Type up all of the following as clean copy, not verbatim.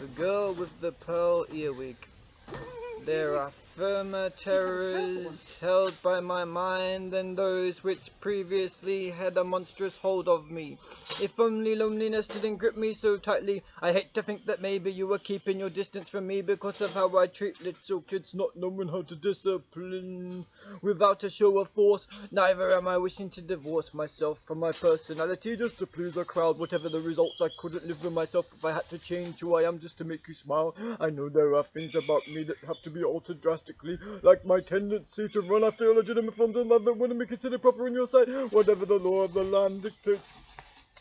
The girl with the pearl earwig. There are firmer terrors held by my mind than those which previously had a monstrous hold of me. If only loneliness didn't grip me so tightly. I hate to think that maybe you were keeping your distance from me because of how I treat little kids, not knowing how to discipline without a show of force. Neither am I wishing to divorce myself from my personality just to please a crowd. Whatever the results, I couldn't live with myself if I had to change who I am just to make you smile. I know there are things about me that have to be altered drastically, like my tendency to run after illegitimate forms of love that wouldn't be considered proper in your sight. Whatever the law of the land dictates.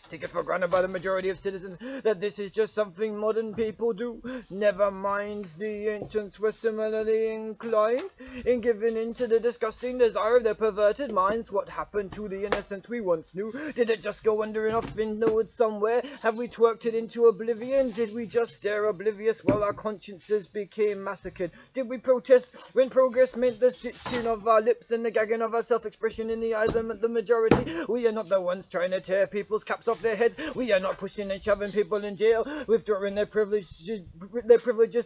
Take it for granted by the majority of citizens that this is just something modern people do. Never mind, the ancients were similarly inclined in giving in to the disgusting desire of their perverted minds. What happened to the innocence we once knew? Did it just go wandering off inwards somewhere? Have we twerked it into oblivion? Did we just stare oblivious while our consciences became massacred? Did we protest when progress meant the stitching of our lips and the gagging of our self-expression in the eyes of the majority? We are not the ones trying to tear people's caps off their heads. We are not pushing and shoving people in jail, withdrawing their privileges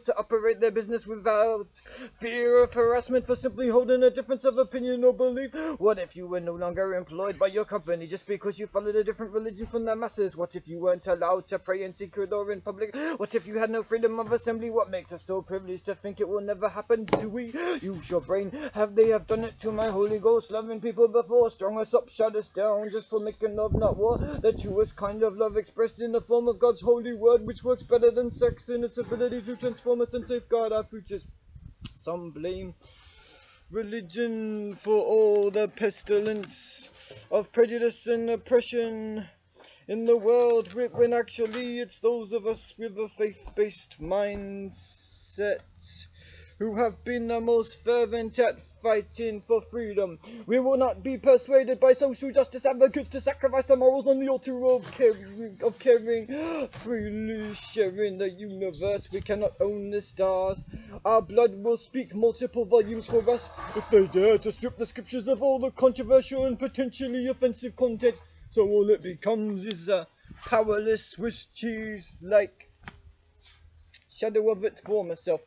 to operate their business without fear of harassment for simply holding a difference of opinion or belief. What if you were no longer employed by your company just because you followed a different religion from the masses? What if you weren't allowed to pray in secret or in public? What if you had no freedom of assembly? What makes us so privileged to think it will never happen? Do we use your brain? They have done it to my Holy Ghost loving people before, strung us up, shut us down just for making love, not war. The truest kind of love expressed in the form of God's holy word, which works better than sex in its ability to transform us and safeguard our futures. Some blame religion for all the pestilence of prejudice and oppression in the world, when actually it's those of us with a faith-based mindset who have been the most fervent at fighting for freedom. We will not be persuaded by social justice advocates to sacrifice our morals on the altar of caring, freely sharing the universe. We cannot own the stars. Our blood will speak multiple volumes for us if they dare to strip the scriptures of all the controversial and potentially offensive content. So all it becomes is a powerless Swiss cheese-like shadow of its former self.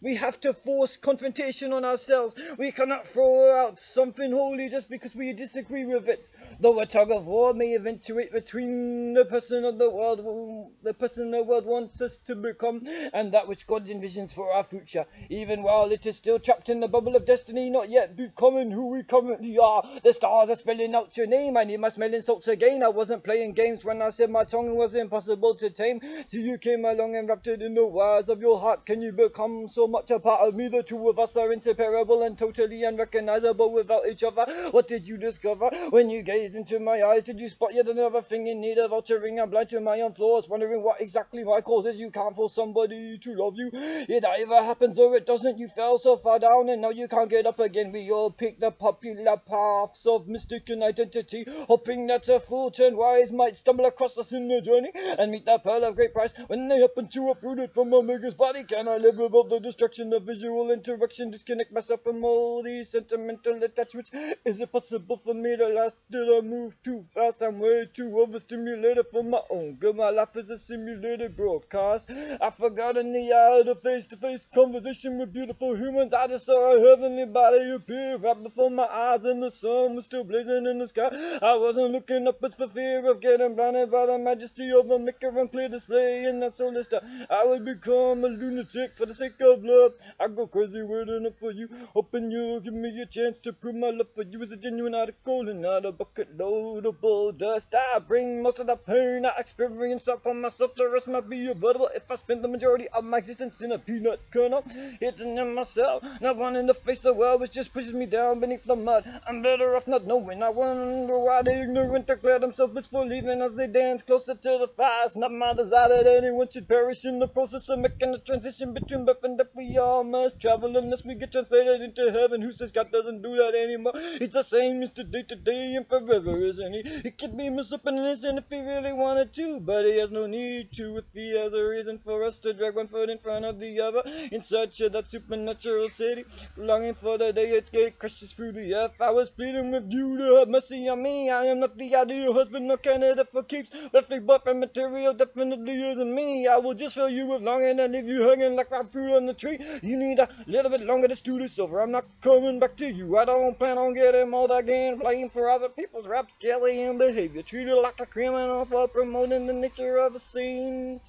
We have to force confrontation on ourselves. We cannot throw out something holy just because we disagree with it. Though a tug of war may eventuate between the person the world wants us to become and that which God envisions for our future, even while it is still trapped in the bubble of destiny, not yet becoming who we currently are. The stars are spelling out your name. I need my smelling salts again. I wasn't playing games when I said my tongue was impossible to tame. Till you came along and wrapped it in the wires of your heart. Can you become so much a part of me? The two of us are inseparable and totally unrecognizable without each other. What did you discover when you gazed into my eyes? Did you spot yet another thing in need of altering? I'm blind to my own flaws, wondering what exactly my cause is. You can't force somebody to love you. It either happens or it doesn't. You fell so far down and now you can't get up again. We all pick the popular paths of mistaken identity, hoping that a fool turned wise might stumble across us in the journey and meet the pearl of great price. When they happen to uproot it from Omega's body, can I live without the destruction of visual interaction? Disconnect myself from all these sentimental attachments. Is it possible for me to last? Did I move too fast? I'm way too overstimulated for my own good. My life is a simulated broadcast. I've forgotten the art of face-to-face conversation with beautiful humans. I just saw a heavenly body appear right before my eyes, and the sun was still blazing in the sky. I wasn't looking upwards for fear of getting blinded by the majesty of a maker and clear display in that solar star. I would become a lunatic for the sake of love. I go crazy waiting up for you, hoping you'll give me a chance to prove my love for you is a genuine article and not a bucket load of bull dust. I bring most of the pain I experience upon myself. The rest might be avoidable if I spend the majority of my existence in a peanut kernel, hidden in myself, not wanting to face the world which just pushes me down beneath the mud. I'm better off not knowing. I wonder why the ignorant declare themselves blissful, leaving as they dance closer to the fire. It's not my desire that anyone should perish in the process of making the transition between birth and death. We all must travel unless we get translated into heaven. Who says God doesn't do that anymore? He's the same yesterday, today, and forever. forever, isn't he? He could be messed up in an instant if he really wanted to, but he has no need to if he has a reason for us to drag one foot in front of the other in search of that supernatural city, longing for the day it crashes through the earth. I was pleading with you to have mercy on me. I am not the ideal husband nor candidate for keeps, but fake boyfriend material definitely isn't me. I will just fill you with longing and leave you hanging like my fruit on the tree. You need a little bit longer to stew this over. I'm not coming back to you. I don't plan on getting more again. Blame for other people's rapscallion behavior. Treated like a criminal for promoting the nature of a saint.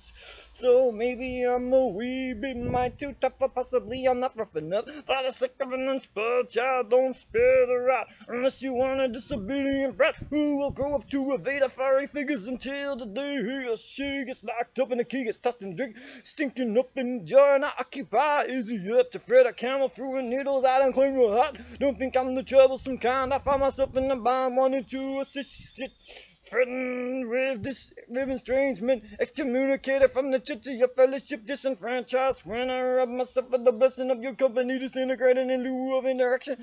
So maybe I'm a wee bit might too tough, or possibly I'm not rough enough. For the sake of an unspoiled child, don't spare the rod. Unless you want a disobedient brat who will grow up to evade the fiery figures until the day he or she gets locked up and the key gets tossed and drink, stinking up in the jar and I occupy. Easy up to thread a camel through a needles out and claim your heart. Don't think I'm the troublesome kind. I find myself in the bind, wanting to assist it. Threatened with this estrangement, excommunicated from the church of your fellowship, disenfranchised when I rob myself of the blessing of your company, disintegrating in lieu of interaction,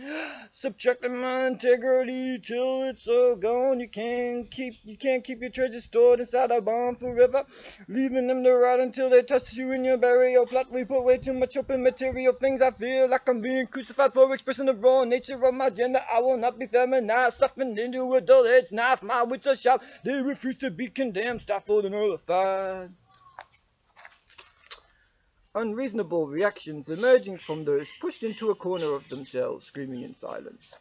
subtracting my integrity till it's all gone. You can't keep your treasures stored inside a bomb forever, leaving them to rot until they touch you in your burial plot. We put way too much hope in material things. I feel like I'm being crucified for expressing the raw nature of my gender. I will not be feminized, softened into a dull-edged knife. My wits are sharp. They refuse to be condemned, stifled and nullified. Unreasonable reactions emerging from those pushed into a corner of themselves, screaming in silence.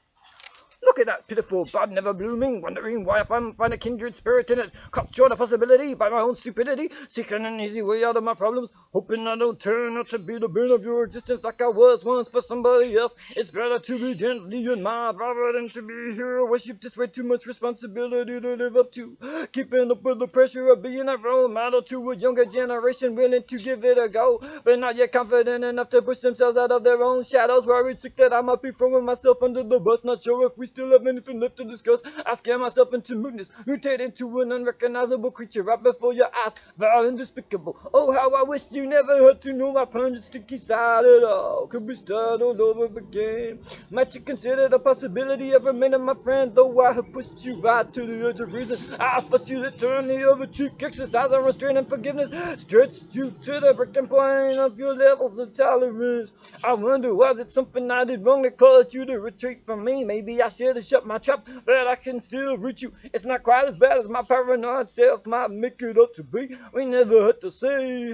Look at that pitiful bud never blooming, wondering why I find a kindred spirit in it, cut short of possibility by my own stupidity, seeking an easy way out of my problems, hoping I don't turn out to be the bane of your existence like I was once for somebody else. It's better to be gently admired rather than to be hero worshipped. Just way too much responsibility to live up to, keeping up with the pressure of being a role model to a younger generation willing to give it a go, but not yet confident enough to push themselves out of their own shadows, worried sick that I might be throwing myself under the bus, not sure if we still have anything left to discuss. I scare myself into moodness, mutate into an unrecognizable creature right before your eyes, vile and despicable. Oh, how I wish you never had to know my pungent, sticky side at all. Could we start all over again? Might you consider the possibility of remaining my friend, though I have pushed you right to the edge of reason? I forced you to turn the other cheek, exercise and restraint and forgiveness, stretched you to the breaking point of your levels of tolerance. I wonder, was it something I did wrong that caused you to retreat from me? Maybe I should have shut my trap, but I can still reach you. It's not quite as bad as my paranoid self might make it up to be. We never have to say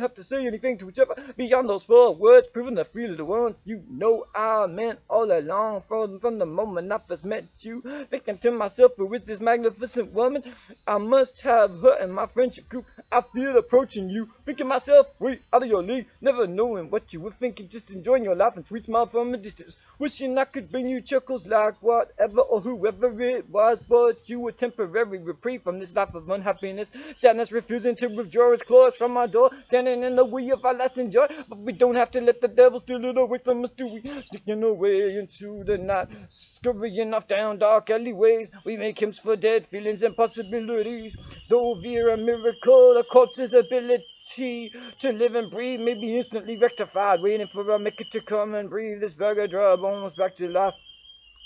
anything to each other beyond those 4 words, proving that freely the ones you know I meant all along from the moment I first met you. Thinking to myself, who is this magnificent woman? I must have her in my friendship group. I feel approaching you, thinking myself way out of your league, never knowing what you were thinking, just enjoying your life and sweet smile from a distance, wishing I could bring you chuckles like whatever or whoever it was, but you a temporary reprieve from this life of unhappiness, sadness, refusing to withdraw its claws from our door, standing in the way of our lasting joy. But we don't have to let the devil steal it away from us, do we? Sneaking away into the night, scurrying off down dark alleyways, we make hymns for dead feelings and possibilities. Though via a miracle, a corpse's ability to live and breathe may be instantly rectified, waiting for a maker to come and breathe this burger dry bones back to life.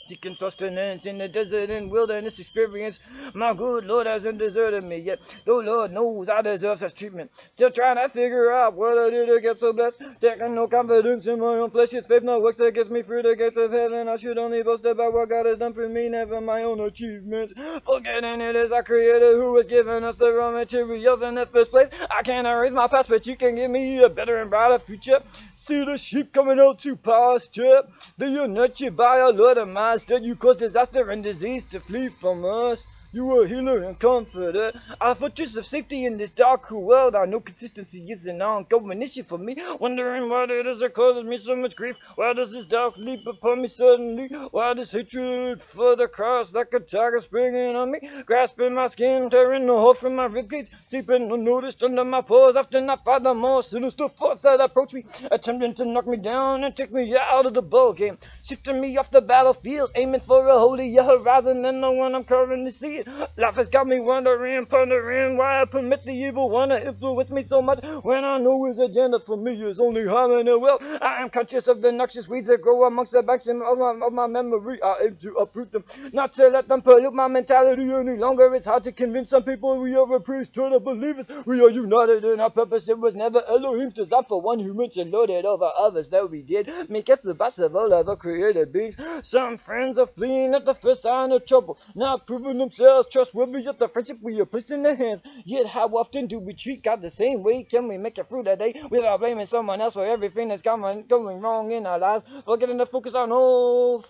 Seeking sustenance in the desert and wilderness experience. My good Lord hasn't deserted me yet, though Lord knows I deserve such treatment. Still trying to figure out what I did to get so blessed. Taking no confidence in my own flesh. It's faith, no works that gets me through the gates of heaven. I should only boast about what God has done for me, never my own achievements. Forgetting it is our Creator who has given us the raw materials in the first place. I can't erase my past, but you can give me a better and brighter future. See the sheep coming out to pasture. Do you nurture by a Lord of mine? Instead, you cause disaster and disease to flee from us. You are a healer and comforter, a fortress of safety in this dark, cruel world. I know consistency is an ongoing issue for me, wondering what it is that causes me so much grief. Why does this doubt leap upon me suddenly? Why this hatred for the cross like a tiger springing on me, grasping my skin, tearing the hole from my ribcage, sleeping unnoticed under my paws? Often I find the more sinister thoughts that approach me, attempting to knock me down and take me out of the ball game, shifting me off the battlefield, aiming for a holier horizon than the one I'm currently seeing. it. Life has got me wondering, pondering why I permit the evil one to influence me so much when I know his agenda for me is only harming and well. I am conscious of the noxious weeds that grow amongst the banks of my memory. I aim to uproot them, not to let them pollute my mentality any longer. It's hard to convince some people we are a priesthood of believers. We are united in our purpose. It was never Elohim's design for one human to lord it over others, though we did make us the best of all other created beings. Some friends are fleeing at the first sign of trouble, not proving themselves trustworthy of the friendship we are placed in their hands. Yet how often do we treat God the same way? Can we make it through the day without blaming someone else for everything that's going wrong in our lives? Forgetting to focus on all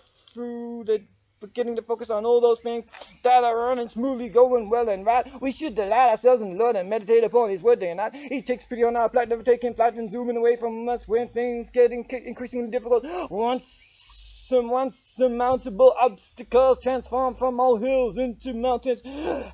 those things that are running smoothly, going well and right. We should delight ourselves in the Lord and meditate upon His word day and night. He takes pity on our plight, never taking flight and zooming away from us when things get increasingly difficult. Once surmountable obstacles transform from all hills into mountains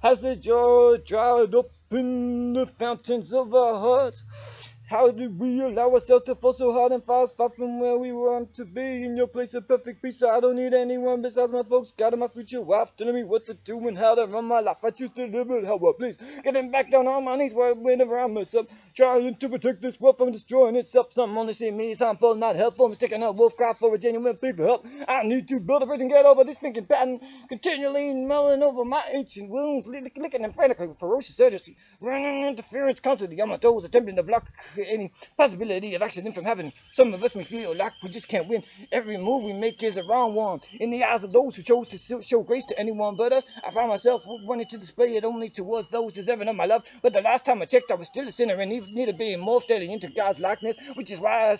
as the joy dried up in the fountains of our hearts. How did we allow ourselves to fall so hard and fast, far from where we want to be? In your place of perfect peace, I don't need anyone besides my folks. God and my future wife telling me what to do and how to run my life. I choose to live it how I please. Getting back down on my knees whenever I mess up. Trying to protect this world from destroying itself. Some only see me as harmful, not helpful. Mistaking a wolf cry for a genuine plea for help. I need to build a bridge and get over this thinking pattern. Continually mulling over my ancient wounds, licking them frantically with ferocious urgency. Running interference constantly on my toes, attempting to block any possibility of accident from happening. Some of us may feel like we just can't win. Every move we make is a wrong one. In the eyes of those who chose to show grace to anyone but us, I find myself wanting to display it only towards those deserving of my love. But the last time I checked, I was still a sinner and needed being morphed into God's likeness, which is why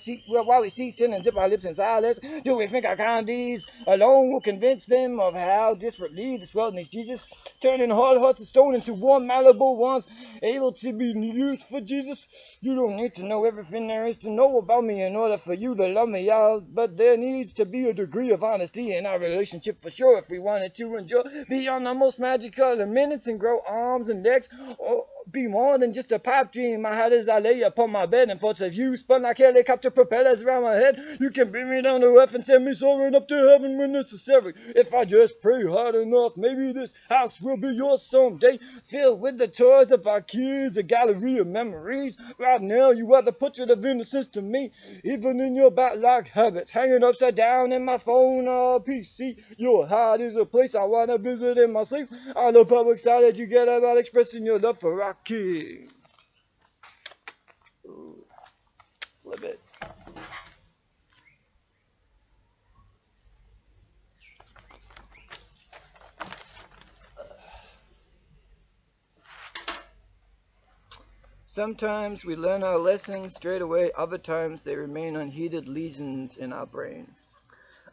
we see sin and zip our lips in silence. Do we think our kind deeds alone will convince them of how desperately this world needs Jesus? Turning hard hearts of stone into warm, malleable ones, able to be used for Jesus. You don't need to know everything there is to know about me in order for you to love me out, but there needs to be a degree of honesty in our relationship for sure if we wanted to enjoy beyond the most magical of minutes and grow arms and legs, or be more than just a pipe dream I had as I lay upon my bed and thoughts of you spun like helicopter propellers around my head. You can bring me down to earth and send me soaring up to heaven when necessary. If I just pray hard enough, maybe this house will be yours someday, filled with the toys of our kids, a gallery of memories. Right now you are the portrait of innocence to me, even in your bat-like habits, hanging upside down in my phone or PC. Your heart is a place I want to visit in my sleep. I love how excited you get about expressing your love for our king. Love it. Sometimes we learn our lessons straight away, other times they remain unheeded lesions in our brain.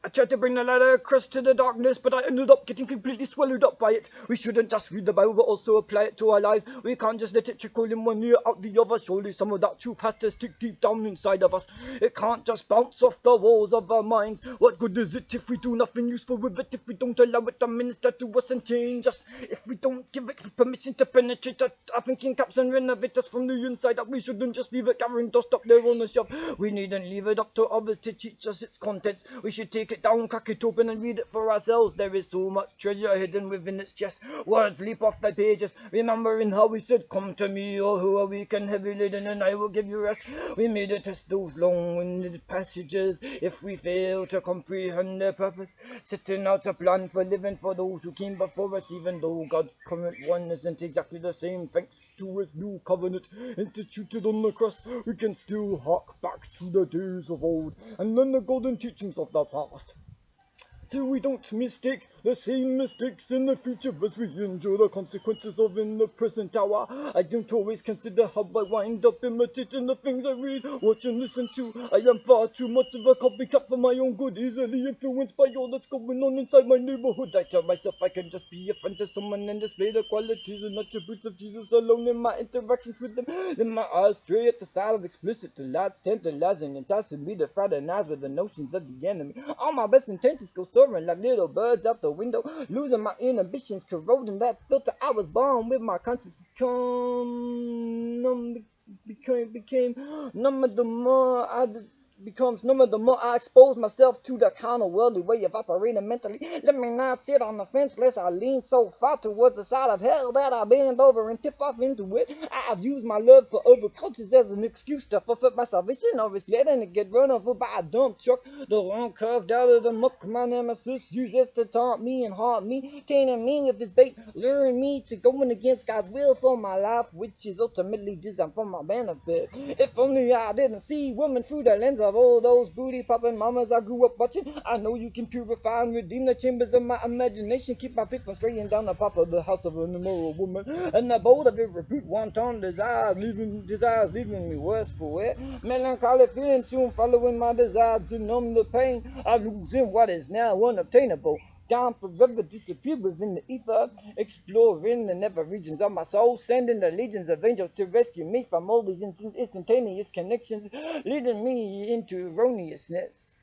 I tried to bring the ladder across to the darkness, but I ended up getting completely swallowed up by it. We shouldn't just read the Bible, but also apply it to our lives. We can't just let it trickle in one ear, out the other. Surely some of that truth has to stick deep down inside of us. It can't just bounce off the walls of our minds. What good is it if we do nothing useful with it? If we don't allow it to minister to us and change us? If we don't give it permission to penetrate our thinking caps and renovate us from the inside out? We shouldn't just leave it carrying dust up there on the shelf. We needn't leave it up to others to teach us its contents. We should take it down, crack it open and read it for ourselves. There is so much treasure hidden within its chest. Words leap off the pages, remembering how we said, come to me, all who are weak and heavy laden, and I will give you rest. We may detest those long-winded passages if we fail to comprehend their purpose, setting out a plan for living for those who came before us, even though God's current one isn't exactly the same. Thanks to his new covenant instituted on the cross, we can still hark back to the days of old and learn the golden teachings of the past, so we don't mistake the same mistakes in the future as we endure the consequences of in the present hour. I don't always consider how I wind up imitating the things I read, watch and listen to. I am far too much of a copycat for my own good, easily influenced by all that's going on inside my neighborhood. I tell myself I can just be a friend to someone and display the qualities and attributes of Jesus alone in my interactions with them. Then my eyes stray at the sight of explicit delights, tantalizing, enticing me to fraternize with the notions of the enemy. All my best intentions go soaring like little birds out the window, losing my inhibitions, corroding that filter. I was born with my conscience became numb the more I becomes number the more I expose myself to the kind of worldly way of operating mentally. Let me not sit on the fence lest I lean so far towards the side of hell that I bend over and tip off into it. I've used my love for overcultures as an excuse to forfeit my salvation or risk letting it get run over by a dump truck. The one curved out of the muck my nemesis uses to taunt me and haunt me, taining me with his bait, luring me to going against God's will for my life, which is ultimately designed for my benefit. If only I didn't see women through the lens of all those booty popping mamas I grew up watching. I know you can purify and redeem the chambers of my imagination, keep my feet from straying down the path of the house of an immoral woman, and the bold of every brute wanton desires leaving me worse for it. Melancholy feelings soon following my desire to numb the pain of losing what is now unobtainable. Gone forever, disappear within the ether, exploring the never regions of my soul, sending the legions of angels to rescue me from all these instantaneous connections, leading me into erroneousness.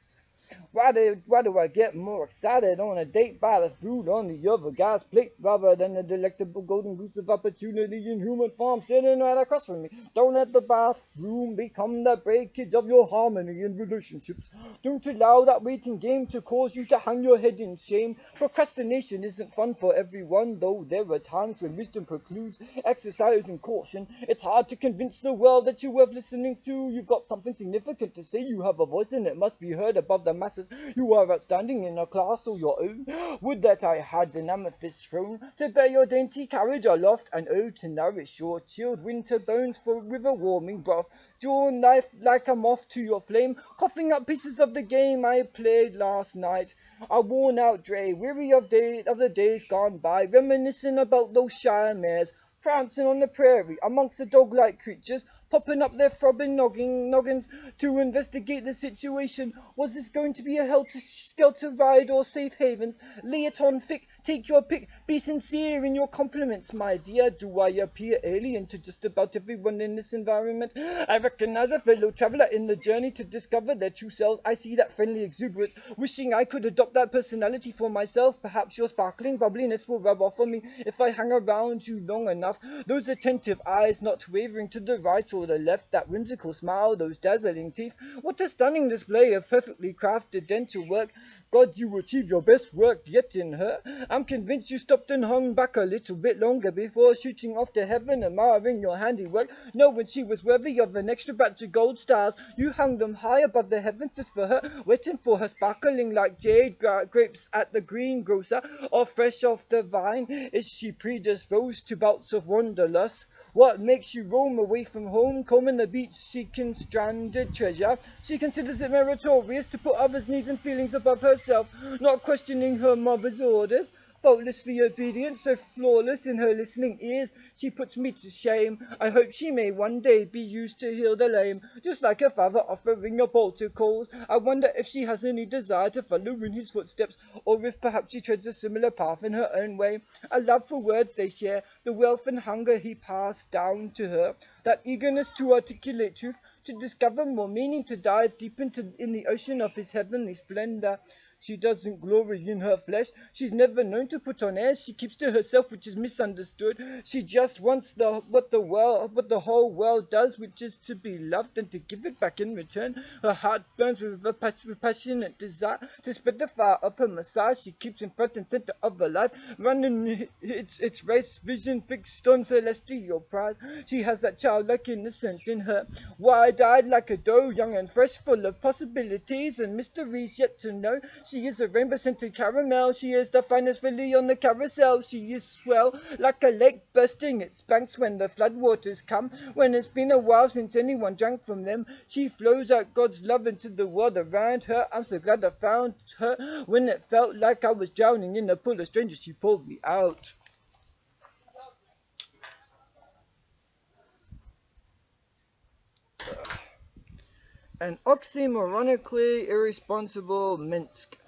Why do I get more excited on a date by the food on the other guy's plate rather than the delectable golden goose of opportunity in human form sitting right across from me? Don't let the bathroom become the breakage of your harmony in relationships. Don't allow that waiting game to cause you to hang your head in shame. Procrastination isn't fun for everyone, though there are times when wisdom precludes exercising caution. It's hard to convince the world that you're worth listening to. You've got something significant to say, you have a voice and it must be heard above the masses. You are outstanding in a class all your own. Would that I had an amethyst throne to bear your dainty carriage aloft, and oh, to nourish your chilled winter bones for river warming broth, drawn life like a moth to your flame, coughing up pieces of the game I played last night. A worn out dray, weary of the days gone by, reminiscing about those Shire mares, prancing on the prairie amongst the dog-like creatures, popping up their throbbing noggins to investigate the situation. Was this going to be a helter-skelter ride or safe havens? Lay it on thick, take your pick, be sincere in your compliments, my dear. Do I appear alien to just about everyone in this environment? I recognize a fellow traveler in the journey to discover their true selves. I see that friendly exuberance, wishing I could adopt that personality for myself. Perhaps your sparkling bubbliness will rub off on me if I hang around you long enough. Those attentive eyes not wavering to the right or the left, that whimsical smile, those dazzling teeth. What a stunning display of perfectly crafted dental work. God, you achieved your best work yet in her. I'm convinced you stopped and hung back a little bit longer before shooting off to heaven, admiring your handiwork, knowing she was worthy of an extra batch of gold stars. You hung them high above the heavens just for her, waiting for her, sparkling like jade grapes at the greengrocer, or fresh off the vine. Is she predisposed to bouts of wanderlust? What makes you roam away from home, combing the beach seeking stranded treasure? She considers it meritorious to put others' needs and feelings above herself, not questioning her mother's orders. Faultlessly obedient, so flawless in her listening ears, she puts me to shame. I hope she may one day be used to heal the lame, just like her father offering up altar calls. I wonder if she has any desire to follow in his footsteps, or if perhaps she treads a similar path in her own way. A love for words they share, the wealth and hunger he passed down to her, that eagerness to articulate truth, to discover more meaning, to dive deep in the ocean of his heavenly splendor. She doesn't glory in her flesh. She's never known to put on airs. She keeps to herself, which is misunderstood. She just wants what the whole world does, which is to be loved and to give it back in return. Her heart burns with a passionate desire to spread the fire of her Messiah. She keeps in front and center of her life, running its race, vision fixed on celestial prize. She has that childlike innocence in her, wide-eyed like a doe, young and fresh, full of possibilities and mysteries yet to know. She is a rainbow-scented caramel. She is the finest filly on the carousel. She is swell, like a lake bursting its banks when the floodwaters come. When it's been a while since anyone drank from them, she flows out God's love into the world around her. I'm so glad I found her. When it felt like I was drowning in a pool of strangers, she pulled me out. An oxymoronically irresponsible Minsk.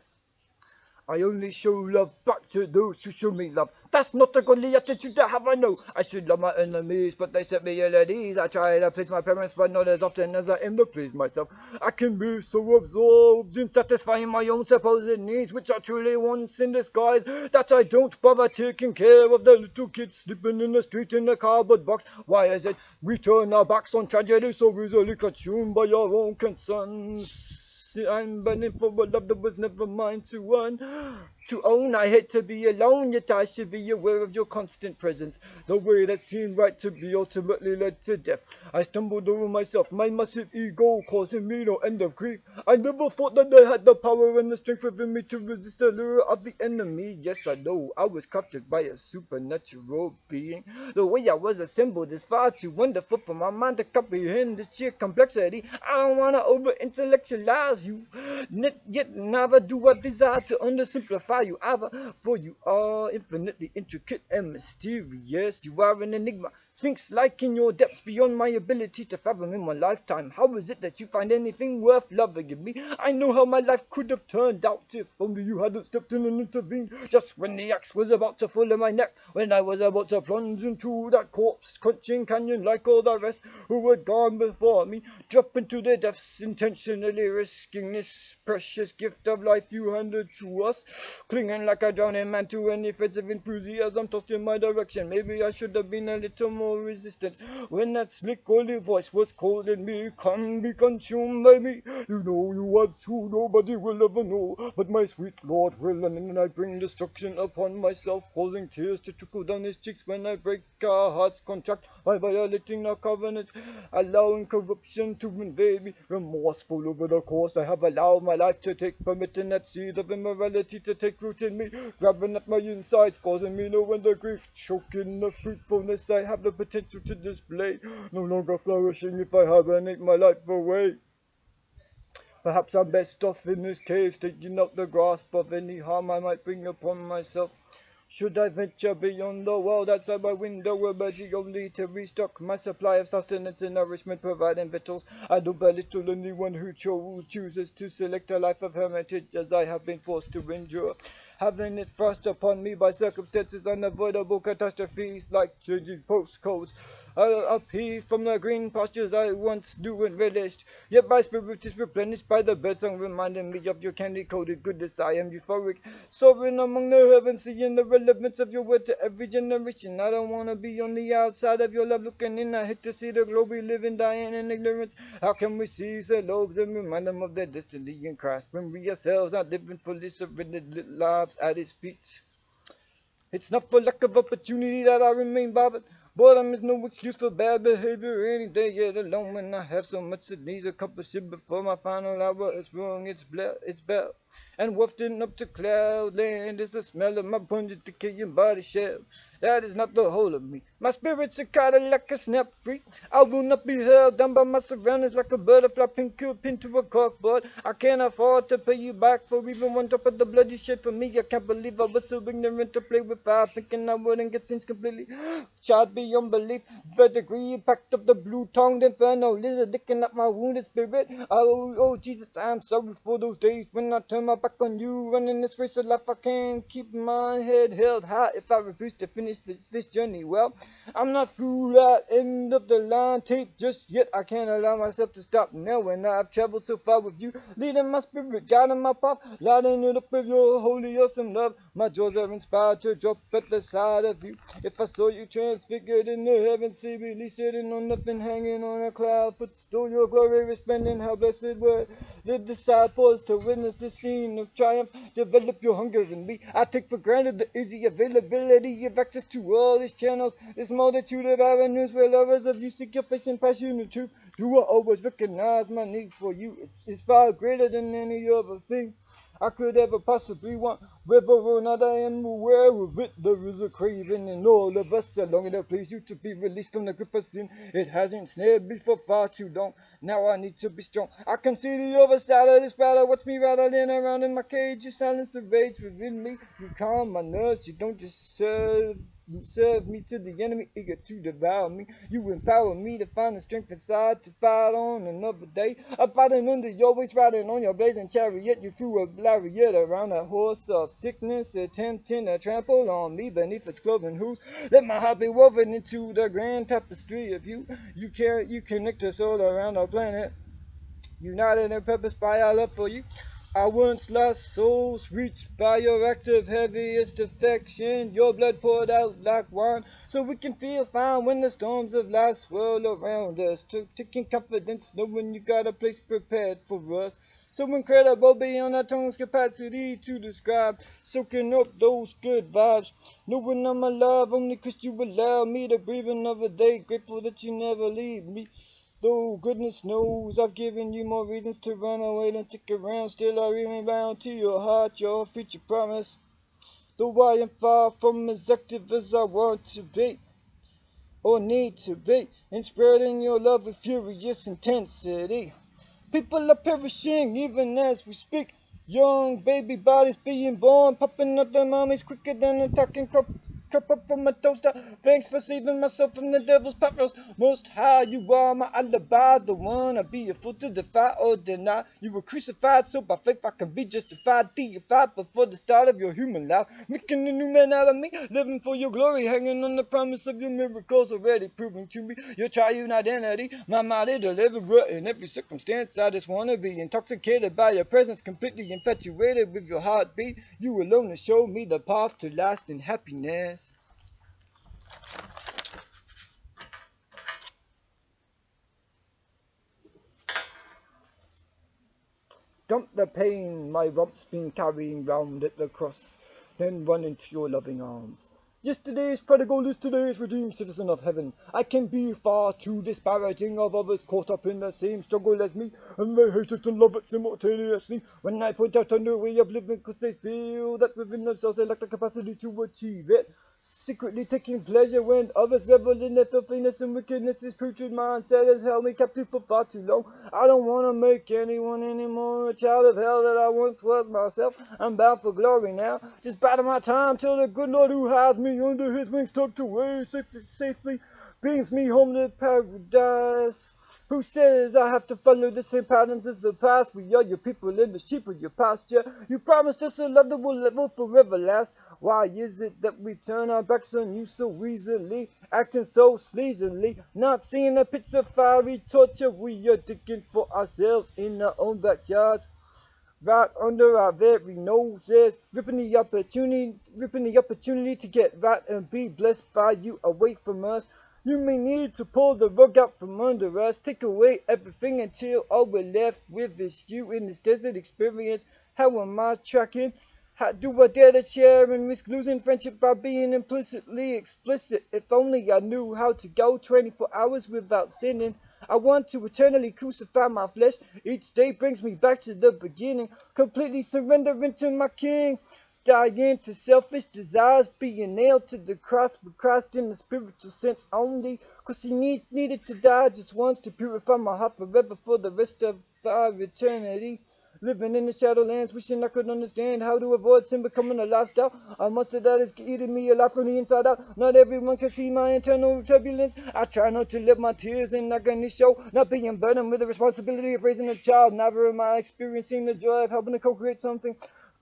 I only show love back to those who show me love. That's not a godly attitude to have, I know. I should love my enemies, but they set me ill at ease. I try to please my parents, but not as often as I aim to please myself. I can be so absorbed in satisfying my own supposed needs, which are truly wants in disguise, that I don't bother taking care of the little kids sleeping in the street in a cardboard box. Why is it we turn our backs on tragedy so easily consumed by our own concerns? I'm burning for a love that was never mine to earn. To own, I hate to be alone, yet I should be aware of your constant presence. The way that seemed right to be ultimately led to death. I stumbled over myself, my massive ego causing me no end of grief. I never thought that I had the power and the strength within me to resist the lure of the enemy. Yes, I know, I was crafted by a supernatural being. The way I was assembled is far too wonderful for my mind to comprehend the sheer complexity. I don't want to over-intellectualize you, yet never do I desire to undersimplify you either, for you are infinitely intricate and mysterious. You are an enigma, sphinx-like in your depths beyond my ability to fathom in my lifetime. How is it that you find anything worth loving in me? I know how my life could have turned out if only you hadn't stepped in and intervened just when the axe was about to fall in my neck, when I was about to plunge into that corpse-crunching canyon like all the rest who had gone before me, drop into their deaths, intentionally risking this precious gift of life you handed to us. Clinging like a drowning man to any fits of enthusiasm tossed in my direction. Maybe I should have been a little more resistant when that slick oily voice was calling me. Come be consumed by me. You know you have to, nobody will ever know, but my sweet Lord will, and then I bring destruction upon myself, causing tears to trickle down his cheeks when I break our hearts contract by violating our covenant, allowing corruption to invade me. Remorseful over the course I have allowed my life to take, permitting that seed of immorality to take root in me, grabbing at my insides, causing me no end of grief, choking the fruitfulness I have the potential to display, no longer flourishing if I hibernate my life away. Perhaps I'm best off in this cave, taking out the grasp of any harm I might bring upon myself. Should I venture beyond the world outside my window, emerging only to restock my supply of sustenance and nourishment, providing victuals? I don't belittle anyone who chooses to select a life of hermitage as I have been forced to endure, having it thrust upon me by circumstances, unavoidable catastrophes like changing postcodes. Upheaved from the green pastures I once knew and relished, yet my spirit is replenished by the birdsong reminding me of your candy-coated goodness. I am euphoric, soaring among the heavens, seeing the relevance of your word to every generation. I don't want to be on the outside of your love looking in. I hate to see the globe we live in dying in ignorance. How can we seize the lobes and remind them of their destiny in Christ, when we ourselves are living fully surrendered lives at his feet? It's not for lack of opportunity that I remain bothered. Boredom is no excuse for bad behavior any day, yet alone when I have so much that needs accomplishing before my final hour is rung its bell. And wafting up to cloudland is the smell of my pungent decaying body shell. That is not the whole of me. My spirit's a Cadillac, a snap free. I will not be held down by my surroundings like a butterfly pinned to a corkboard. I can't afford to pay you back for even one drop of the blood you shed for me. I can't believe I was so ignorant to play with fire, thinking I wouldn't get sins completely. Charged beyond belief, the degree packed up the blue-tongued inferno lizard licking up my wounded spirit. Oh, Jesus, I'm sorry for those days when I turned my back on you. Running this race of life, I can't keep my head held high if I refuse to finish this journey. Well, I'm not through that end of the line tape just yet. I can't allow myself to stop now when I've traveled so far with you, leading my spirit, guiding my path, lighting it up with your holy awesome love. My jaws are inspired to drop at the sight of you. If I saw you transfigured in the heavens, see me sitting on nothing, hanging on a cloud, footstool, your glory resplendent, how blessed were the disciples to witness the scene of triumph. Develop your hunger in me. I take for granted the easy availability of access to all these channels, this multitude of avenues where lovers of you seek your face and passion and truth. Do I always recognize my need for you? It's far greater than any other thing I could ever possibly want. Whether or not I am aware of it, there is a craving in all of us, a longing to please you, to be released from the grip of sin. It hasn't snared me for far too long. Now I need to be strong. I can see the other side of this battle. Watch me rattling around in my cage. You silence the rage within me. You calm my nerves. You don't deserve serve me to the enemy, eager to devour me. You empower me to find the strength inside to fight on another day. I'm fighting under your waist, riding on your blazing chariot. You threw a lariat around a horse of sickness, attempting to trample on me beneath its cloven hooves. Let my heart be woven into the grand tapestry of you. You connect us all around our planet, united in purpose by our love for you. Our once lost souls reached by your active heaviest affection. Your blood poured out like wine, so we can feel fine when the storms of life swirl around us. Taking confidence, knowing you got a place prepared for us. So incredible beyond our tongue's capacity to describe. Soaking up those good vibes. Knowing I'm alive only 'cause you allow me to breathe another day. Grateful that you never leave me. Though goodness knows I've given you more reasons to run away than stick around, still I remain bound to your heart, your future promise. Though I am far from as active as I want to be, or need to be, in spreading your love with furious intensity. People are perishing even as we speak. Young baby bodies being born, popping up their mommies quicker than a talking cup up from a toaster. Thanks for saving myself from the devil's pot roast. Most high, you are my alibi, the one I be a fool to defy or deny. You were crucified, so by faith I can be justified, deified before the start of your human life. Making a new man out of me, living for your glory, hanging on the promise of your miracles, already proving to me your triune identity. My mighty deliverer in every circumstance. I just want to be intoxicated by your presence, completely infatuated with your heartbeat. You alone to show me the path to lasting happiness. Dump the pain my rump's been carrying round at the cross, then run into your loving arms. Yesterday's prodigal is today's redeemed citizen of heaven. I can be far too disparaging of others caught up in the same struggle as me, and they hate it and love it simultaneously. When I point out a new way of living, 'cause they feel that within themselves they lack the capacity to achieve it. Secretly taking pleasure when others revel in their filthiness and wickedness. This putrid mindset has held me captive for far too long. I don't want to make anyone anymore a child of hell that I once was myself. I'm bound for glory now, just biding my time till the good Lord who hides me under his wings tucked away safely brings me home to paradise. Who says I have to follow the same patterns as the past? We are your people and the sheep of your pasture. You promised us a love that will forever last. Why is it that we turn our backs on you so easily, acting so sleazily, not seeing the pits of fiery torture we are digging for ourselves in our own backyards, right under our very noses, ripping the opportunity to get right and be blessed by you away from us. You may need to pull the rug out from under us, take away everything until all we're left with is you in this desert experience. How am I tracking? How do I dare to share and risk losing friendship by being implicitly explicit? If only I knew how to go 24 hours without sinning. I want to eternally crucify my flesh. Each day brings me back to the beginning, completely surrendering to my King. Dying to selfish desires, being nailed to the cross, but Christ in the spiritual sense only, 'cause he needed to die just once to purify my heart forever for the rest of our eternity. Living in the shadowlands, wishing I could understand how to avoid sin becoming a lifestyle. A monster that is eating me alive from the inside out. Not everyone can see my internal turbulence. I try not to let my tears in agony show, not being burdened with the responsibility of raising a child. Never am I experiencing the joy of helping to co-create something.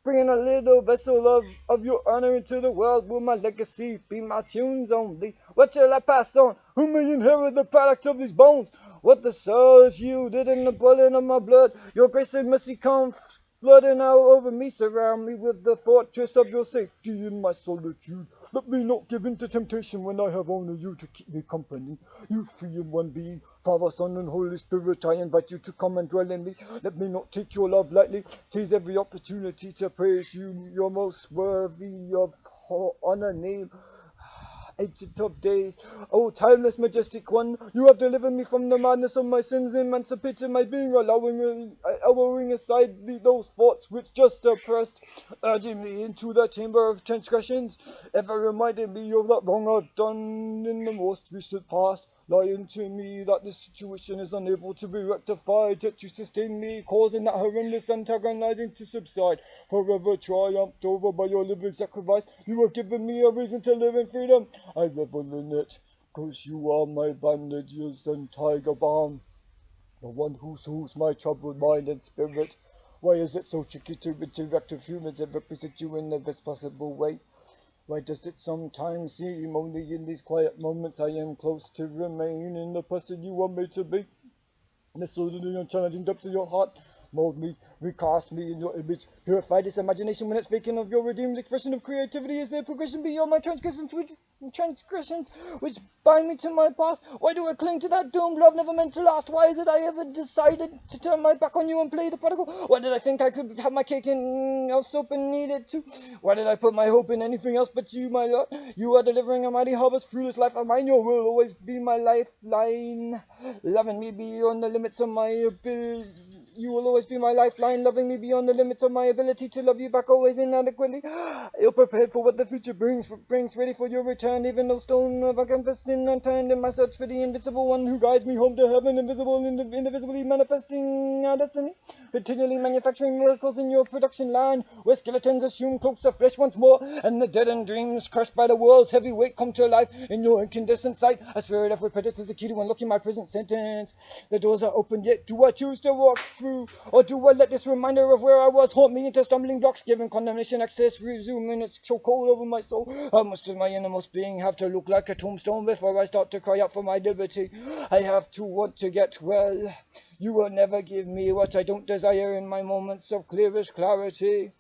Bringing a little vessel of your honor into the world. Will my legacy be my tunes only? What shall I pass on? Who may inherit the product of these bones? What the soul is yielded in the boiling of my blood. Your grace and mercy come flooding out over me. Surround me with the fortress of your safety in my solitude. Let me not give in to temptation when I have only you to keep me company. You three in one being, Father, Son, and Holy Spirit, I invite you to come and dwell in me. Let me not take your love lightly. Seize every opportunity to praise you, your most worthy of honor name. Ancient of days, O timeless majestic one, you have delivered me from the madness of my sins, emancipated my being, allowing aside those thoughts which just oppressed, urging me into the chamber of transgressions, ever reminding me of that wrong I've done in the most recent past. lying to me that this situation is unable to be rectified, yet you sustain me, causing that horrendous antagonizing to subside. Forever triumphed over by your living sacrifice, you have given me a reason to live in freedom. I revel in it, 'cause you are my bandages and tiger balm, the one who soothes my troubled mind and spirit. Why is it so tricky to interact with humans and represent you in the best possible way? Why does it sometimes seem only in these quiet moments I am close to remaining the person you want me to be? Nestled in the unchallenging depths of your heart, mold me, recast me in your image, purify this imagination when it's vacant of your redeemed expression of creativity. Is there progression beyond my transgressions which bind me to my past? Why do I cling to that doomed love never meant to last? Why is it I ever decided to turn my back on you and play the prodigal? Why did I think I could have my cake and of soap and need it too? Why did I put my hope in anything else but you, my Lord? You are delivering a mighty harvest through this life of mine. Your will always be my lifeline, loving me beyond the limits of my ability. You will always be my lifeline, loving me beyond the limits of my ability to love you back, always inadequately. Ill prepared for what the future brings, ready for your return, even though stone of a confessing unturned in my search for the invisible one who guides me home to heaven, invisible and invisibly manifesting our destiny, continually manufacturing miracles in your production line, where skeletons assume cloaks of flesh once more, and the dead and dreams crushed by the world's heavy weight come to life in your incandescent sight. A spirit of repentance is the key to unlocking my present sentence. The doors are open, yet do I choose to walk through? Or do I let this reminder of where I was haunt me into stumbling blocks, giving condemnation access, resuming its chokehold over my soul? How much does my innermost being have to look like a tombstone before I start to cry out for my liberty? I have to want to get well. You will never give me what I don't desire in my moments of clearest clarity.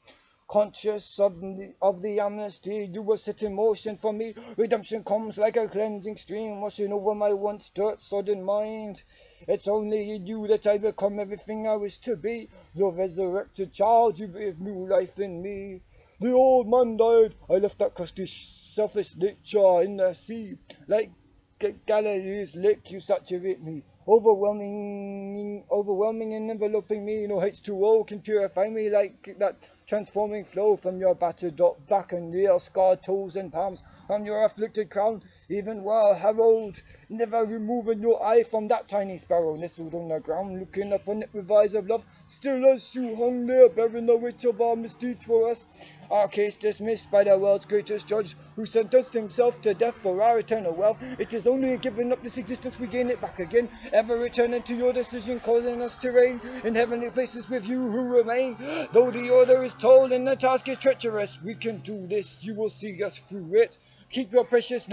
Conscious of the amnesty you will set in motion for me, redemption comes like a cleansing stream, washing over my once dirt-sodden mind. It's only in you that I become everything I wish to be. Your resurrected child, you breathe new life in me. The old man died, I left that crusty, selfish nature in the sea. Like Galilee's lake, you saturate me. Overwhelming and enveloping me. No H2O can purify me like that transforming flow from your battered back and real scarred toes and palms, from your afflicted crown. Even while Harold, never removing your eye from that tiny sparrow nestled on the ground, looking upon it with eyes of love, still as you hung there, bearing the weight of our misdeeds for us. Our case dismissed by the world's greatest judge, who sentenced himself to death for our eternal wealth. It is only in giving up this existence we gain it back again, ever returning to your decision, causing us to reign in heavenly places with you who remain. Though the order is told and the task is treacherous, we can do this, you will see us through it. Keep your precious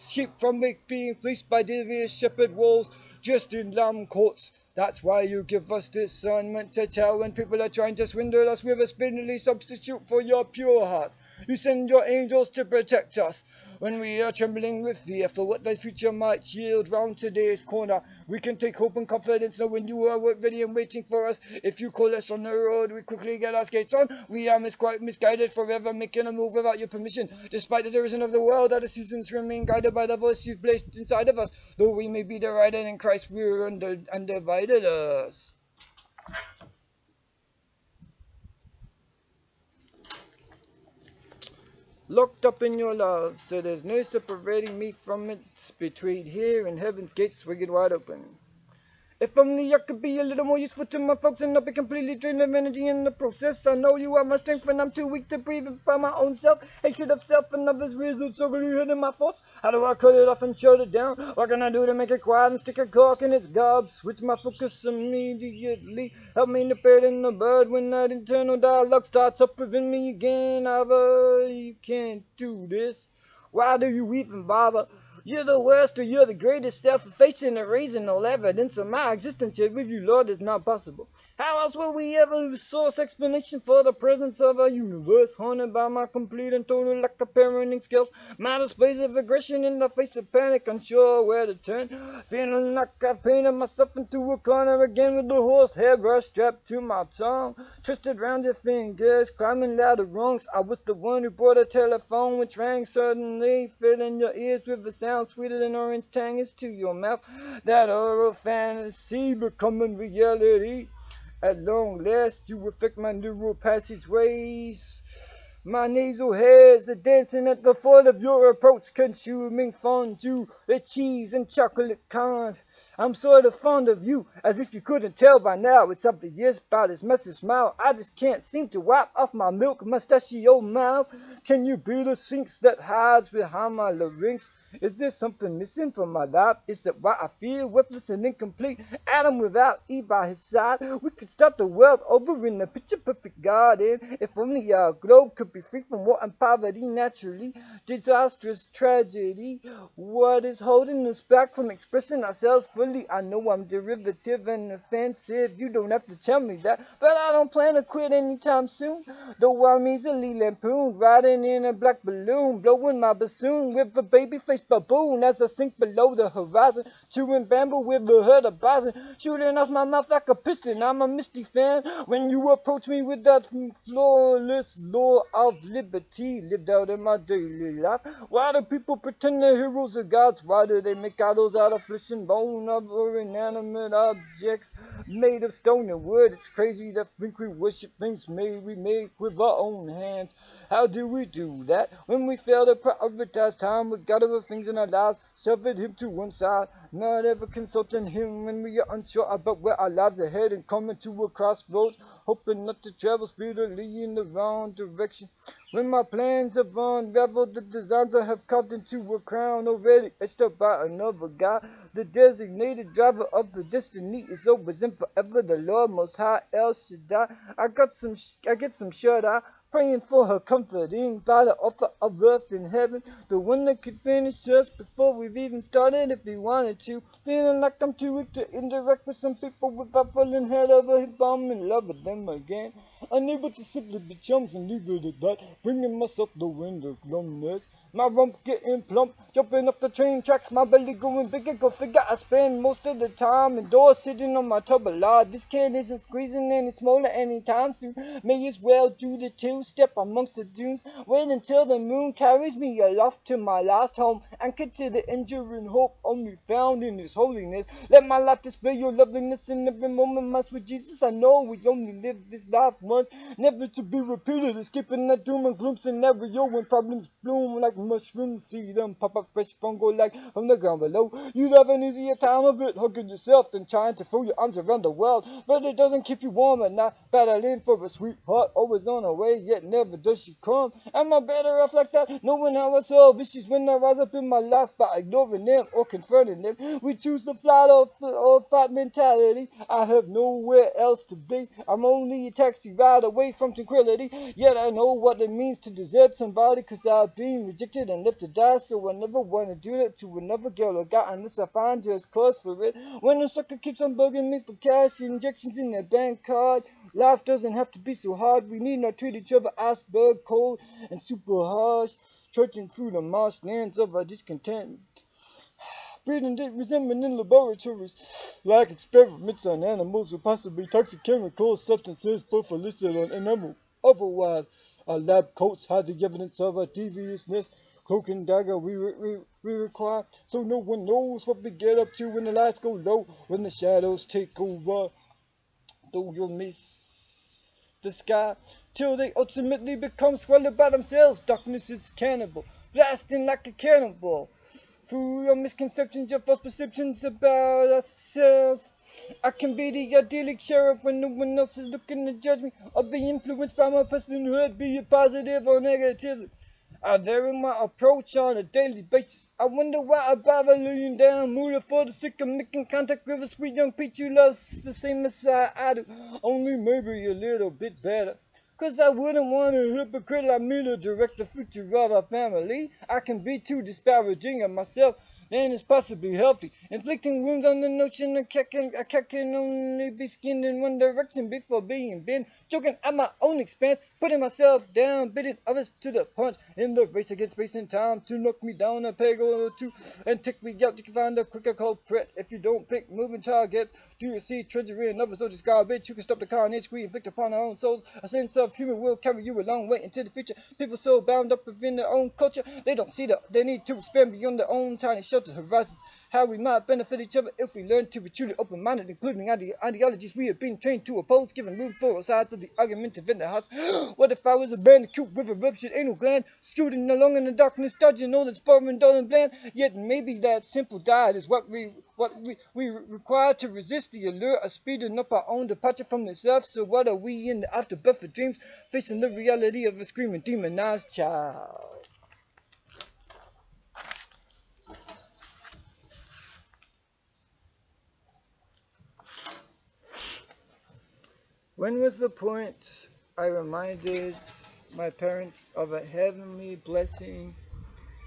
sheep from being fleeced by devious shepherd wolves, just in lamb courts. That's why you give us discernment to tell when people are trying to swindle us with a spindly substitute for your pure heart. You send your angels to protect us when we are trembling with fear for what the future might yield round today's corner. We can take hope and confidence knowing you are ready and waiting for us. If you call us on the road, we quickly get our skates on. We are misguided forever, making a move without your permission. Despite the derision of the world, our decisions remain guided by the voice you've placed inside of us. Though we may be divided in Christ, we are undivided us. Locked up in your love, so there's no separating me from it. It's between here and heaven's gates swinging wide open. If only I could be a little more useful to my folks and not be completely drained of energy in the process. I know you are my strength when I'm too weak to breathe by my own self. Hatred of self and others reasons so really hidden my thoughts. How do I cut it off and shut it down? What can I do to make it quiet and stick a cork in its gob? Switch my focus immediately. Help me to put in the bird when that internal dialogue starts up within me again. You can't do this. Why do you even bother? You're the worst or you're the greatest, self-effacing, erasing all evidence of my existence, yet with you, Lord, it's not possible. How else will we ever source explanation for the presence of a universe haunted by my complete and total lack of parenting skills, my displays of aggression in the face of panic, unsure where to turn, feeling like I've painted myself into a corner again with the horse hairbrush strapped to my tongue, twisted round your fingers, climbing ladder rungs. I was the one who brought a telephone which rang suddenly, filling your ears with a sound sweeter than orange tangers to your mouth. That oral fantasy becoming reality. At long last, you affect my neural passageways. My nasal hairs are dancing at the foot of your approach, consuming fondue, the cheese and chocolate kind. I'm sort of fond of you, as if you couldn't tell by now. It's obvious by this messy smile. I just can't seem to wipe off my milk mustachio mouth. Can you be the sphinx that hides behind my larynx? Is there something missing from my life? Is that why I feel worthless and incomplete? Adam without Eve by his side. We could start the world over in a picture-perfect garden. If only our globe could be free from war and poverty naturally. Disastrous tragedy. What is holding us back from expressing ourselves fully? I know I'm derivative and offensive. You don't have to tell me that. But I don't plan to quit anytime soon. Though I'm easily lampooned, riding in a black balloon, blowing my bassoon with a baby-faced baboon as I sink below the horizon, chewing bamboo with a herd of bison, shooting off my mouth like a piston. I'm a Misty fan when you approach me with that flawless law of liberty lived out in my daily life. Why do people pretend they're heroes or gods? Why do they make idols out of flesh and bone, of inanimate objects made of stone and wood? It's crazy to think we worship things we make with our own hands. How do we do that? When we fail to prioritize time with God over things in our lives, shoving him to one side, not ever consulting him when we are unsure about where our lives are heading, coming to a crossroads, hoping not to travel speedily in the wrong direction. When my plans have unraveled, the designs I have carved into a crown already etched up by another guy, the designated driver of the destiny is always and forever the Lord Most High El Shaddai. I get some shut-eye, praying for her comforting by the author of earth and heaven, the one that could finish us before we've even started if we wanted to. Feeling like I'm too weak to interact with some people without falling head over hip. I'm in love with them again, unable to simply be chums and leave it at that, bringing myself the wind of glumness. My rump getting plump, jumping up the train tracks, my belly going bigger. Go figure, I spend most of the time indoors sitting on my tub-a-lot. This can isn't squeezing any smaller anytime soon. May as well do the two-step amongst the dunes. Wait until the moon carries me aloft to my last home, anchored to the enduring hope only found in His holiness. Let my life display your loveliness in every moment, my sweet Jesus. I know we only live this life once, never to be repeated. Escaping that doom and gloom scenario when problems bloom like mushrooms. See them pop up fresh fungal like from the ground below. You'd have an easier time of it hugging yourself than trying to throw your arms around the world. But it doesn't keep you warm at night, battling for a sweetheart, always on her way, yet never does she come. Am I better off like that, knowing how I solve issues when I rise up in my life by ignoring them or confronting them? We choose the flight or fight mentality. I have nowhere else to be. I'm only a taxi ride away from tranquility, yet I know what it means to desert somebody, cause I've been rejected and left to die. So I never want to do that to another girl or guy unless I find just cause for it. When a sucker keeps on bugging me for cash injections in their bank card, life doesn't have to be so hard. We need not treat each other iceberg cold and super harsh, trudging through the marshlands of our discontent, breeding resentment in laboratories like experiments on animals with possibly toxic chemical substances, both illicit and animal. Otherwise, our lab coats hide the evidence of our deviousness. Cloak and dagger we require, so no one knows what we get up to when the lights go low, when the shadows take over. Though you'll miss the sky till they ultimately become swallowed by themselves. Darkness is cannibal, blasting like a cannonball. Through your misconceptions, your false perceptions about ourselves, I can be the idyllic sheriff when no one else is looking to judge me. I'll be influenced by my personhood, be it positive or negative. I vary my approach on a daily basis. I wonder why I bother laying down moolah for the sick of making contact with a sweet young peach who loves the same as I do, only maybe a little bit better. Cause I wouldn't want a hypocrite like me to direct the future of our family. I can be too disparaging of myself, and it's possibly healthy. Inflicting wounds on the notion a cat can only be skinned in one direction before being bent. Joking at my own expense, putting myself down, bidding others to the punch. In the race against space and time to knock me down a peg or two and take me out. You can find a quicker culprit if you don't pick moving targets. Do you see treachery in others or just garbage? You can stop the carnage we inflict upon our own souls. A sense of humor will carry you a long way into the future. People so bound up within their own culture, they don't see the need to expand beyond their own tiny shelter horizons. how we might benefit each other if we learn to be truly open-minded, including ideologies we have been trained to oppose, giving room for all sides of the argumentative in the house. What if I was a bandicoot with a ruptured anal gland, scooting along in the darkness, dodging all that's foreign, dull and bland? Yet maybe that simple diet is what we require to resist the allure of speeding up our own departure from the self. So what are we in the afterbirth of dreams, facing the reality of a screaming demonized child? When was the point I reminded my parents of a heavenly blessing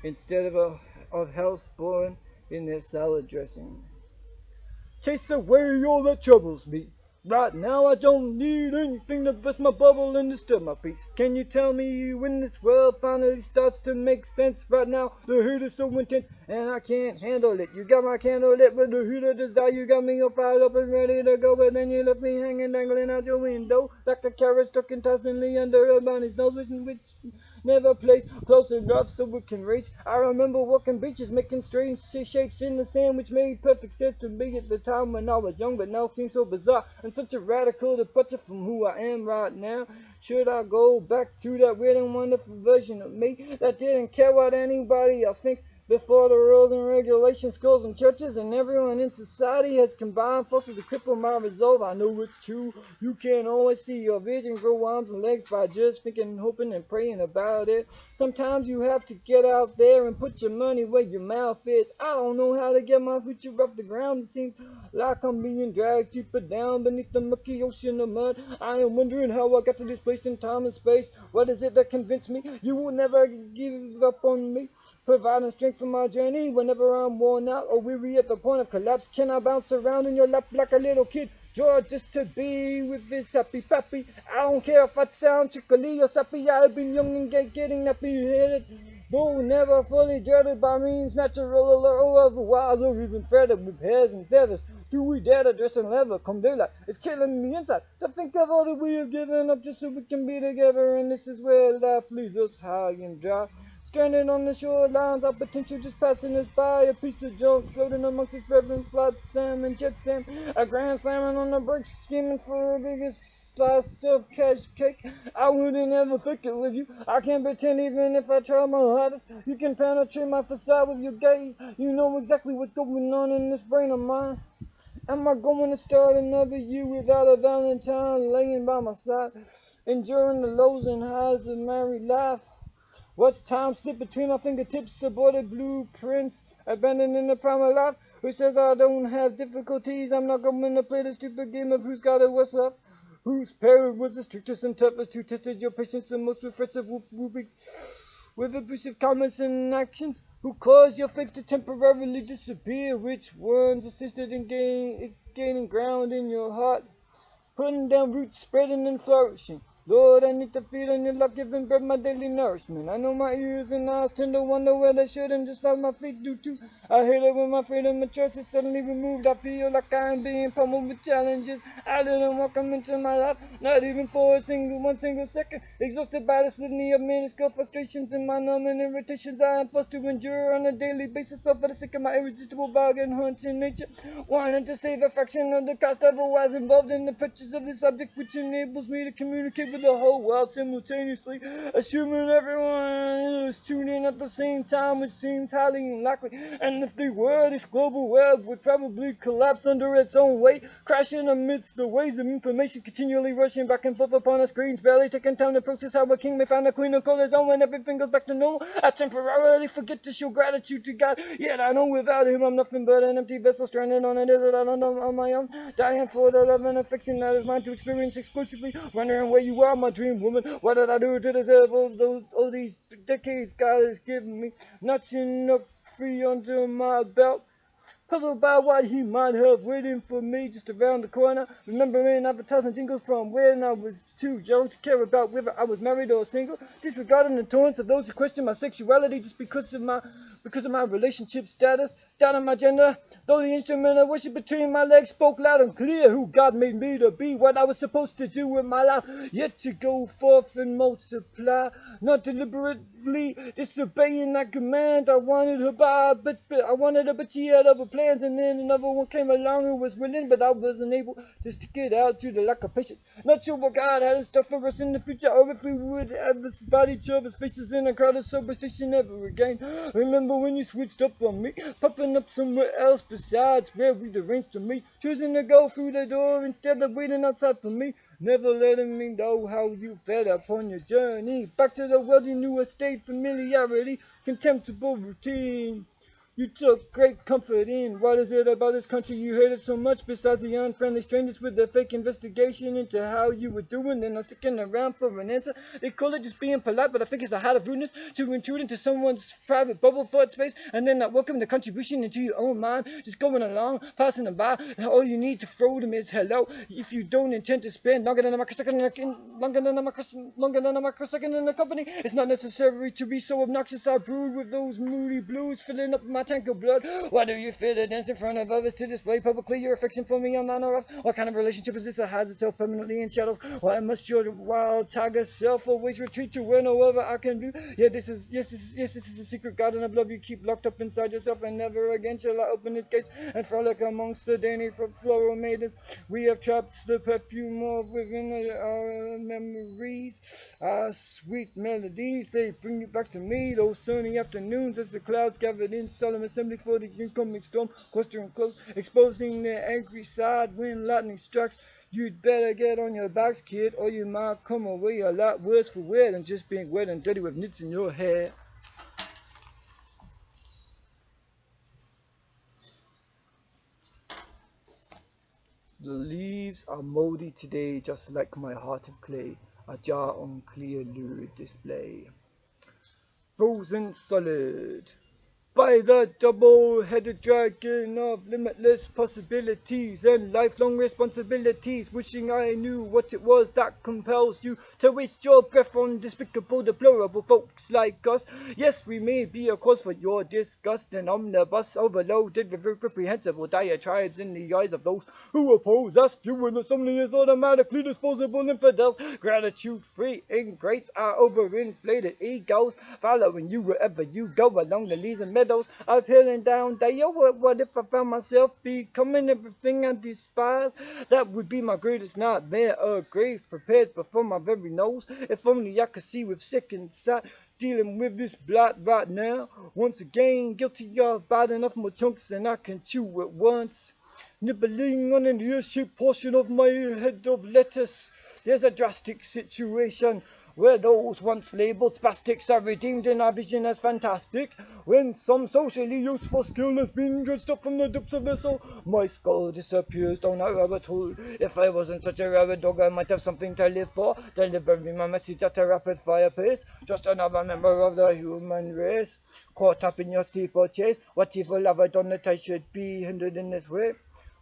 instead of hell spawn in their salad dressing? Chase away all that troubles me. Right now I don't need anything to burst my bubble and disturb my peace. Can you tell me when this world finally starts to make sense? Right now the heat is so intense and I can't handle it. You got my candle lit with the heat of desire. You got me all fired up and ready to go, but then you left me hanging, dangling out your window like a carrot stuck enticingly under a bunny's nose, which never plays close enough so we can reach. I remember walking beaches, making strange shapes in the sand, which made perfect sense to me at the time when I was young, but now seems so bizarre and such a radical departure from who I am right now. Should I go back to that weird and wonderful version of me that didn't care what anybody else thinks? Before the rules and regulations, schools and churches and everyone in society has combined forces to cripple my resolve. I know it's true. You can't always see your vision grow arms and legs by just thinking, hoping, and praying about it. Sometimes you have to get out there and put your money where your mouth is. I don't know how to get my future off the ground. It seems like I'm being dragged deeper down beneath the mucky ocean of mud. I am wondering how I got to this place in time and space. What is it that convinced me you will never give up on me? Providing strength for my journey whenever I'm worn out or weary at the point of collapse. Can I bounce around in your lap like a little kid? Joy just to be with this happy pappy. I don't care if I sound chickly or sappy. I've been young and getting nappy-headed. Though never fully dreaded by means natural or otherwise, or even fretted with hairs and feathers. Do we dare to dress in leather come daylight? It's killing me inside to think of all that we have given up just so we can be together. And this is where life leaves us high and dry. Stranded on the shorelines, our potential just passing us by. A piece of junk floating amongst its brethren, flood, salmon, jet sand. A grand slamming on the brakes, scheming for a biggest slice of cash cake. I wouldn't ever think it with you. I can't pretend even if I try my hardest. You can penetrate my facade with your gaze. You know exactly what's going on in this brain of mine. Am I going to start another year without a Valentine laying by my side, enduring the lows and highs of married life? What's time slip between my fingertips, aborted blueprints, abandoning the prime of life? Who says I don't have difficulties? I'm not going to play the stupid game of who's got it, what's up? Whose parent was the strictest and toughest, who tested your patience the most with threats of whoopings, with abusive comments and actions, who caused your faith to temporarily disappear? Which ones assisted in gaining ground in your heart, putting down roots, spreading and flourishing? Lord, I need to feed on your life-giving bread, my daily nourishment. I know my ears and eyes tend to wonder where they should, and just like my feet do too. I hate it when my freedom and choice is suddenly removed. I feel like I am being pummeled with challenges. I didn't welcome into my life, not even for one single second. Exhausted by this litany of minuscule frustrations and my numbing irritations, I am forced to endure on a daily basis, all for the sake of my irresistible bargain hunting nature. Wanting to save a fraction of the cost, otherwise involved in the purchase of this object, which enables me to communicate with the whole world simultaneously, assuming everyone is tuned in at the same time, which seems highly unlikely. And if they were, this global web would probably collapse under its own weight, crashing amidst the waves of information continually rushing back and forth upon our screens, barely taking time to process how a king may find a queen of colors on when everything goes back to normal. I temporarily forget to show gratitude to God, yet I know without him I'm nothing but an empty vessel stranded on a desert island on my own, dying for the love and affection that is mine to experience exclusively, wondering where you are, my dream woman. What did I do to deserve all these decades God has given me? Notching up free under my belt, puzzled by what he might have waiting for me just around the corner, remembering advertising jingles from when I was too young to care about whether I was married or single, disregarding the taunts of those who question my sexuality just because of my because of my relationship status, down on my gender. Though the instrument of worship between my legs spoke loud and clear who God made me to be, what I was supposed to do with my life, yet to go forth and multiply, not deliberately disobeying that command. I wanted her by, but I wanted her, but she had other plans, and then another one came along who was willing, but I wasn't able to stick it out due to lack of patience. Not sure what God had in store for us in the future, or if we would ever spot each other's faces in a crowded subway station ever again. Remember when you switched up on me, popping up somewhere else besides where we'd arranged to meet, choosing to go through the door instead of waiting outside for me, never letting me know how you felt upon your journey back to the world you knew, a state familiarity, contemptible routine. You took great comfort in. What is it about this country you hated so much, besides the unfriendly strangers with their fake investigation into how you were doing and not sticking around for an answer? They call it just being polite, but I think it's the height of rudeness to intrude into someone's private bubble thought space and then not welcome the contribution into your own mind. Just going along, passing them by, and all you need to throw them is hello. If you don't intend to spend longer than a microsecond in the company, it's not necessary to be so obnoxious. I brood with those moody blues, filling up my tank of blood. Why do you fear to dance in front of others, to display publicly your affection for me on honor of? What kind of relationship is this that hides itself permanently in shadows? Why must your wild tiger self always retreat to where no other I can view? Yeah, this is a secret garden of love you keep locked up inside yourself, and never again shall I open its gates and frolic amongst the dainty floral maidens. We have trapped the perfume of within our memories, our sweet melodies. They bring you back to me, those sunny afternoons as the clouds gathered in solemn assembly for the incoming storm, clustering close, exposing their angry side when lightning strikes. You'd better get on your backs, kid, or you might come away a lot worse for wear than just being wet and dirty with nits in your hair. The leaves are moldy today, just like my heart of clay, a jar on clear lurid display. Frozen solid. By the double-headed dragon of limitless possibilities and lifelong responsibilities, wishing I knew what it was that compels you to waste your breath on despicable, deplorable folks like us. Yes, we may be a cause for your disgust and omnibus overloaded with reprehensible diatribes in the eyes of those who oppose us. Viewing us only as automatically disposable infidels, gratitude-free ingrates, our overinflated egos, following you wherever you go along the leaves and meadows of hill and down dale. What if I found myself becoming everything I despise? That would be my greatest nightmare, a grave prepared before my very nose. If only I could see with second sight, dealing with this blight right now. Once again, guilty of biting off more chunks than I can chew at once. Nibbling on an ear-shaped portion of my head of lettuce. There's a drastic situation where those once labeled spastics are redeemed in our vision as fantastic. When some socially useful skill has been dredged up from the depths of their soul, my skull disappears down a rabbit hole. If I wasn't such a rabid dog, I might have something to live for, delivering my message at a rapid fire pace. Just another member of the human race, caught up in your steeplechase. What evil have I done that I should be hindered in this way?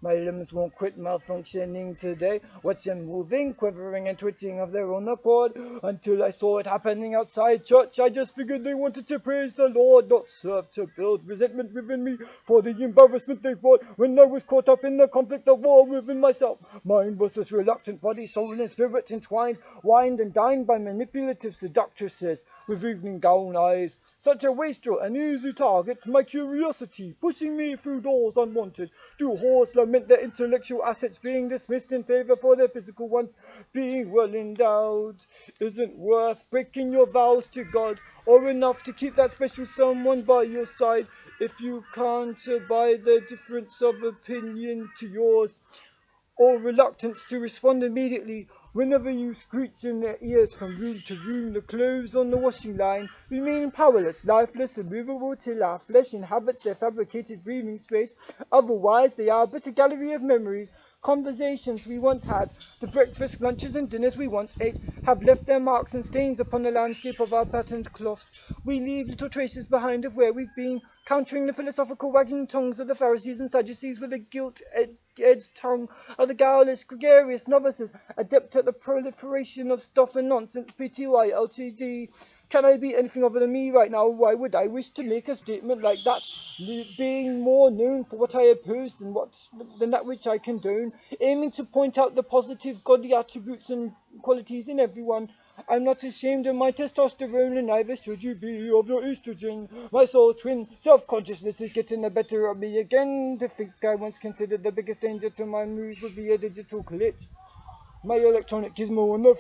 My limbs won't quit malfunctioning today. Watch them moving, quivering and twitching of their own accord, until I saw it happening outside church. I just figured they wanted to praise the Lord, not serve to build resentment within me for the embarrassment they brought when I was caught up in the conflict of war within myself. Mind versus reluctant body, soul and spirit entwined, wined and dined by manipulative seductresses with evening gown eyes. Such a wastrel, an easy target to my curiosity, pushing me through doors unwanted. Do whores lament their intellectual assets being dismissed in favor for their physical ones being well endowed? Isn't worth breaking your vows to God, or enough to keep that special someone by your side, if you can't abide the difference of opinion to yours, or reluctance to respond immediately whenever you screech in their ears from room to room. The clothes on the washing line remain powerless, lifeless, immovable till our flesh inhabits their fabricated breathing space. Otherwise, they are but a gallery of memories. Conversations we once had, the breakfast, lunches and dinners we once ate, have left their marks and stains upon the landscape of our patterned cloths. We leave little traces behind of where we've been, countering the philosophical wagging tongues of the Pharisees and Sadducees with the gilt-edged tongue of the guileless, gregarious novices, adept at the proliferation of stuff and nonsense, PTY, LTD. Can I be anything other than me right now? Why would I wish to make a statement like that? Being more known for what I oppose than that which I condone, aiming to point out the positive godly attributes and qualities in everyone. I'm not ashamed of my testosterone, and neither should you be of your estrogen. My soul twin, self-consciousness is getting the better of me again. To think I once considered the biggest danger to my moves would be a digital glitch. My electronic gizmo on the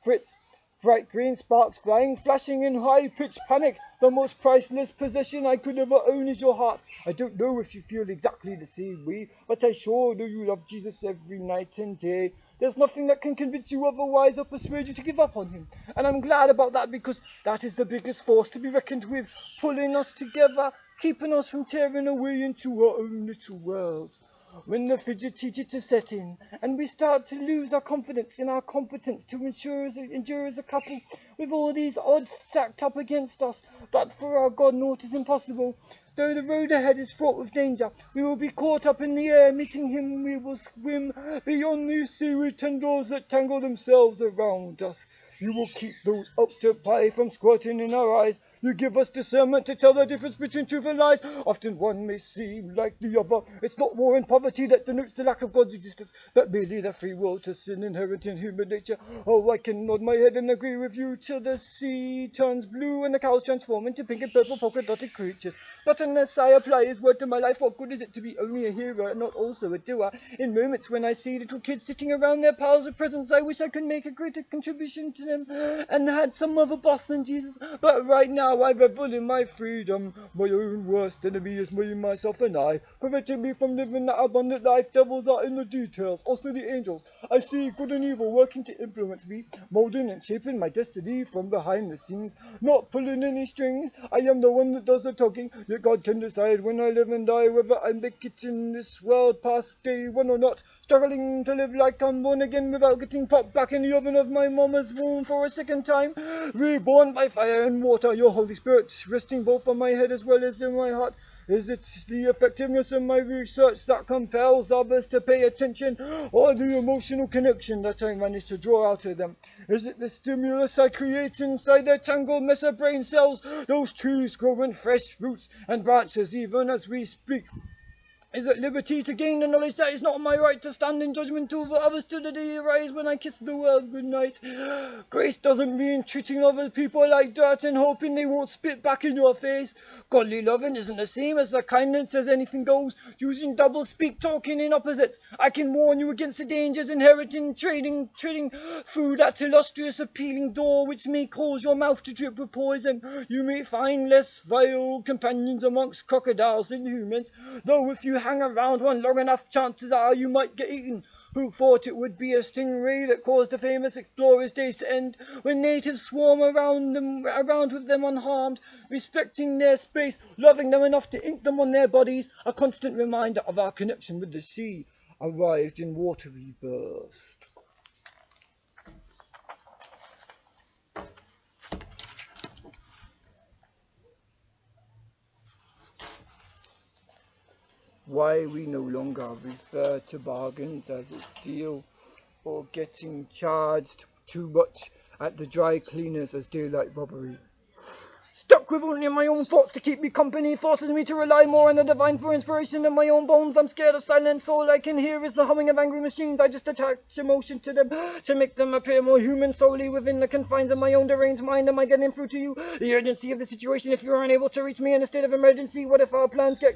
fritz. Bright green sparks flying, flashing in high-pitched panic. The most priceless possession I could ever own is your heart. I don't know if you feel exactly the same way, but I sure know you love Jesus every night and day. There's nothing that can convince you otherwise or persuade you to give up on him. And I'm glad about that, because that is the biggest force to be reckoned with, pulling us together, keeping us from tearing away into our own little worlds. When the fidgety jitters set in, and we start to lose our confidence in our competence to endure as a couple, with all these odds stacked up against us, but for our God naught is impossible. Though the road ahead is fraught with danger, we will be caught up in the air, meeting him we will swim beyond these seaweed tendrils that tangle themselves around us. You will keep those octopi from squirting in our eyes. You give us discernment to tell the difference between truth and lies. Often one may seem like the other. It's not war and poverty that denotes the lack of God's existence, but merely the free will to sin inherent in human nature. Oh, I can nod my head and agree with you till the sea turns blue and the cows transform into pink and purple polka-dotted creatures. But unless I apply his word to my life, what good is it to be only a hearer and not also a doer? In moments when I see little kids sitting around their piles of presents, I wish I could make a greater contribution to them and had some other boss than Jesus. But right now I revel in my freedom. My own worst enemy is me, myself and I, preventing me from living that abundant life. Devils are in the details, also the angels. I see good and evil working to influence me, molding and shaping my destiny from behind the scenes, not pulling any strings. I am the one that does the talking, yet God can decide when I live and die, whether I make it in this world past day one or not. Struggling to live like I'm born again without getting popped back in the oven of my mama's womb for a second time. Reborn by fire and water, your Holy Spirit resting both on my head as well as in my heart. Is it the effectiveness of my research that compels others to pay attention, or the emotional connection that I manage to draw out of them? Is it the stimulus I create inside their tangled mess of brain cells, those trees growing fresh roots and branches even as we speak? Is it liberty to gain the knowledge that it's not my right to stand in judgment over others till the day arise when I kiss the world goodnight? Grace doesn't mean treating other people like dirt and hoping they won't spit back in your face. Godly loving isn't the same as the kindness as anything goes. Using double speak, talking in opposites. I can warn you against the dangers inherent in trading through that illustrious appealing door which may cause your mouth to drip with poison. You may find less vile companions amongst crocodiles than humans, though if you hang around one long enough, chances are you might get eaten. Who thought it would be a stingray that caused the famous explorers' days to end, when natives swarm around with them unharmed, respecting their space, loving them enough to ink them on their bodies, a constant reminder of our connection with the sea, arrived in watery burst. Why we no longer refer to bargains as a steal, or getting charged too much at the dry cleaners as daylight robbery. Stuck with only my own thoughts to keep me company forces me to rely more on the divine for inspiration than my own bones. I'm scared of silence. All I can hear is the humming of angry machines. I just attach emotion to them to make them appear more human, solely within the confines of my own deranged mind. Am I getting through to you? The urgency of the situation. If you're unable to reach me in a state of emergency, what if our plans got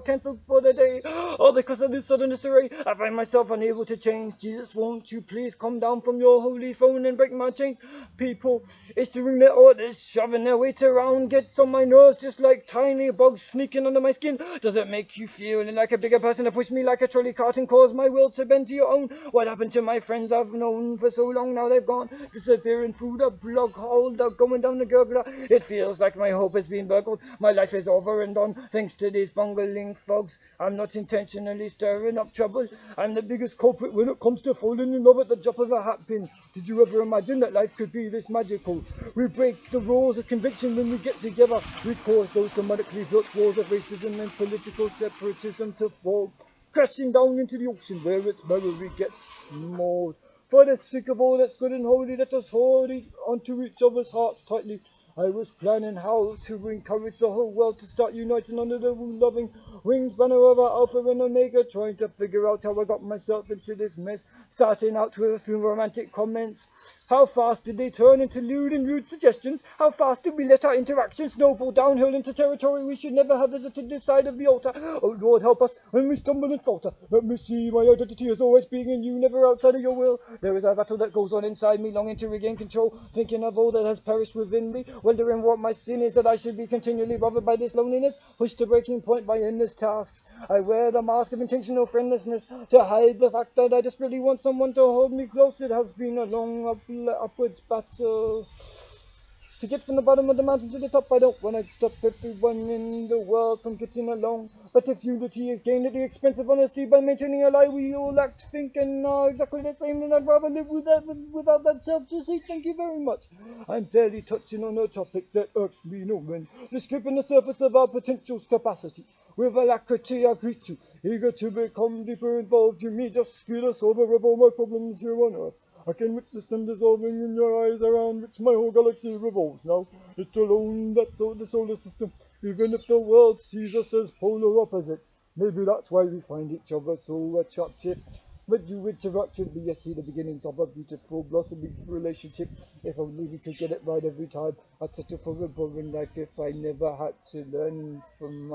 cancelled for the day? All because of this sudden disarray, I find myself unable to change. Jesus, won't you please come down from your holy throne and break my chain? People issuing their orders, shoving their weight around, gets on my nerves just like tiny bugs sneaking under my skin. Does it make you feel like a bigger person to push me like a trolley cart and cause my will to bend to your own? What happened to my friends I've known for so long? Now they've gone, disappearing through the plug hole, going down the gurgler. It feels like my hope has been burgled. My life is over and done, thanks to these bungling folks. I'm not intentionally stirring up trouble. I'm the biggest culprit when it comes to falling in love at the drop of a hat pin. Did you ever imagine that life could be this magical? We break the rules of conviction when we get together. We cause those demonically built walls of racism and political separatism to fall, crashing down into the ocean where its memory gets mauled. For the sake of all that's good and holy, let us hold onto each other's hearts tightly. I was planning how to encourage the whole world to start uniting under the loving wings banner of our Alpha and Omega, trying to figure out how I got myself into this mess, starting out with a few romantic comments. How fast did they turn into lewd and rude suggestions? How fast did we let our interactions snowball downhill into territory we should never have visited this side of the altar? Oh Lord, help us when we stumble and falter. Let me see my identity as always being in you, never outside of your will. There is a battle that goes on inside me, longing to regain control, thinking of all that has perished within me, wondering what my sin is that I should be continually bothered by this loneliness, pushed to breaking point by endless tasks. I wear the mask of intentional friendlessness to hide the fact that I desperately want someone to hold me close. It has been a long upwards battle. To get from the bottom of the mountain to the top, I don't want to stop everyone in the world from getting along. But if unity is gained at the expense of honesty by maintaining a lie, we all act, think, and are exactly the same, then I'd rather live without that self-deceit. Thank you very much. I'm barely touching on a topic that irks me no end, the scraping the surface of our potential's capacity. With alacrity I greet you, eager to become deeper involved. You may just be the solver of all my problems here on earth. I can witness them dissolving in your eyes, around which my whole galaxy revolves now. It's alone that's the solar system, even if the world sees us as polar opposites. Maybe that's why we find each other so attractive. But you interact with me, I see the beginnings of a beautiful blossoming relationship. If only we could get it right every time. I'd settle for a boring life if I never had to learn from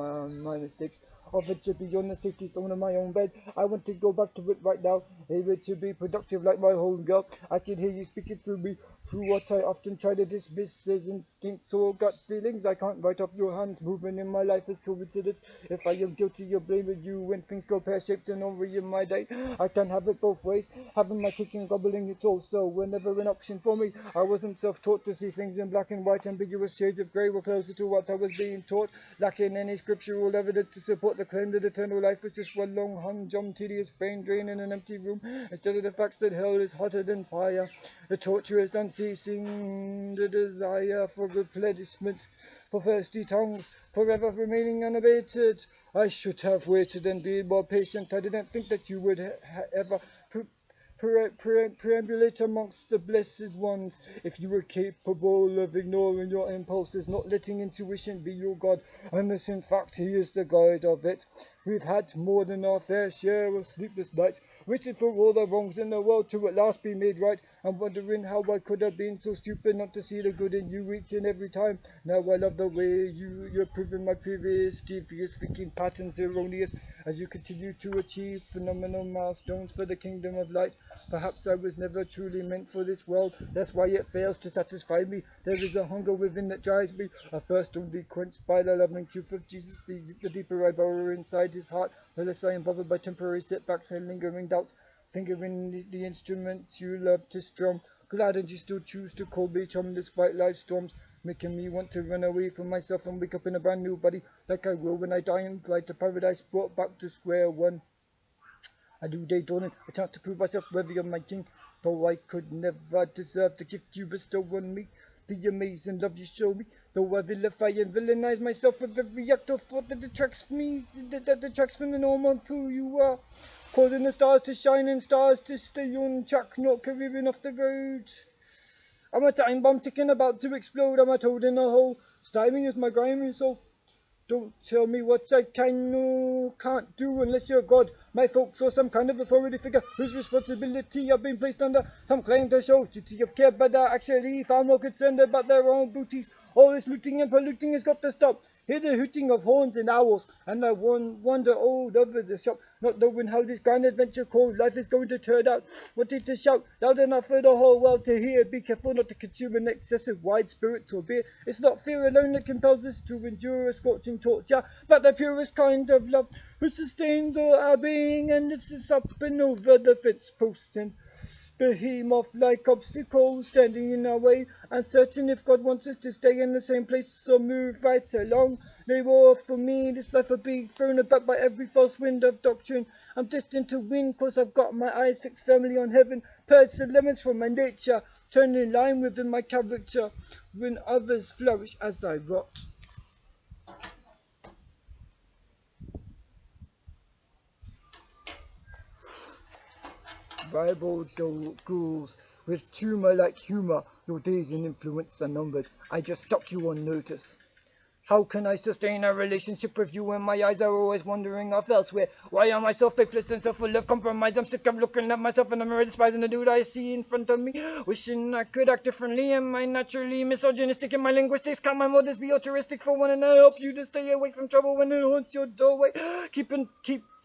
my mistakes. Or venture beyond the safety zone of my own bed. I want to go back to it right now, able to be productive like my home girl. I can hear you speaking through me, through what I often try to dismiss as instinct or gut feelings. I can't write off your hands moving in my life as coincidence. If I am guilty, you're blaming you when things go pear-shaped and over in my day. I can have it both ways, having my cake and gobbling it also were never an option for me. I wasn't self-taught to see things in black and white. Ambiguous shades of grey were closer to what I was being taught, lacking any scriptural evidence to support the claim that eternal life is just one long humdrum tedious brain drain in an empty room, instead of the facts that hell is hotter than fire, the torturous unceasing, the desire for replenishment, for thirsty tongues, forever remaining unabated. I should have waited and been more patient. I didn't think that you would ever perambulate amongst the blessed ones. If you were capable of ignoring your impulses, not letting intuition be your God, unless in fact he is the guide of it. We've had more than our fair share of sleepless nights, waiting for all the wrongs in the world to at last be made right. I'm wondering how I could have been so stupid not to see the good in you each and every time. Now I love the way you're proving my previous devious thinking patterns erroneous, as you continue to achieve phenomenal milestones for the kingdom of light. Perhaps I was never truly meant for this world, that's why it fails to satisfy me. There is a hunger within that drives me, a thirst only quenched by the loving truth of Jesus. The deeper I burrow inside his heart, the less I am bothered by temporary setbacks and lingering doubts. Fingering the instruments you love to strum, glad and you still choose to call me chum despite life's storms, making me want to run away from myself and wake up in a brand new body, like I will when I die and fly to paradise, brought back to square one. A new day dawning, a chance to prove myself worthy of my king, though I could never deserve the gift you bestow on me, the amazing love you show me. Though I vilify and villainize myself with every act of thought that detracts me, that detracts from the norm of who you are, causing the stars to shine and stars to stay on track, not careering off the road. I'm a time bomb ticking about to explode. I'm a toad in a hole. Stymie is my grimy soul. Don't tell me what I can or can't do unless you're God, my folks, or some kind of authority figure whose responsibility I've been placed under. Some claim to show duty of care, but are actually far more concerned about their own booties. All this looting and polluting has got to stop. Hear the hooting of horns and owls, and I wander all over the shop, not knowing how this grand adventure called life is going to turn out. Wanting to shout loud enough for the whole world to hear. Be careful not to consume an excessive wide spiritual beer. It's not fear alone that compels us to endure a scorching torture, but the purest kind of love, who sustains all our being and lifts us up and over the fence posts and behemoth-like obstacles standing in our way, uncertain if God wants us to stay in the same place or move right along. They war for me, this life of being thrown about by every false wind of doctrine. I'm destined to win, cause I've got my eyes fixed firmly on heaven, purged the lemons from my nature, turned in line within my character, when others flourish as I rot. Bible ghouls with tumor-like humor Your days in influence are numbered. I just stuck you on notice. How can I sustain a relationship with you when my eyes are always wandering off elsewhere? Why am I so faithless and so full of compromise? I'm sick of looking at myself in the mirror, despising the dude I see in front of me. Wishing I could act differently. Am I naturally misogynistic in my linguistics? Can my mothers be altruistic for one and I help you to stay away from trouble when it haunts your doorway? Keep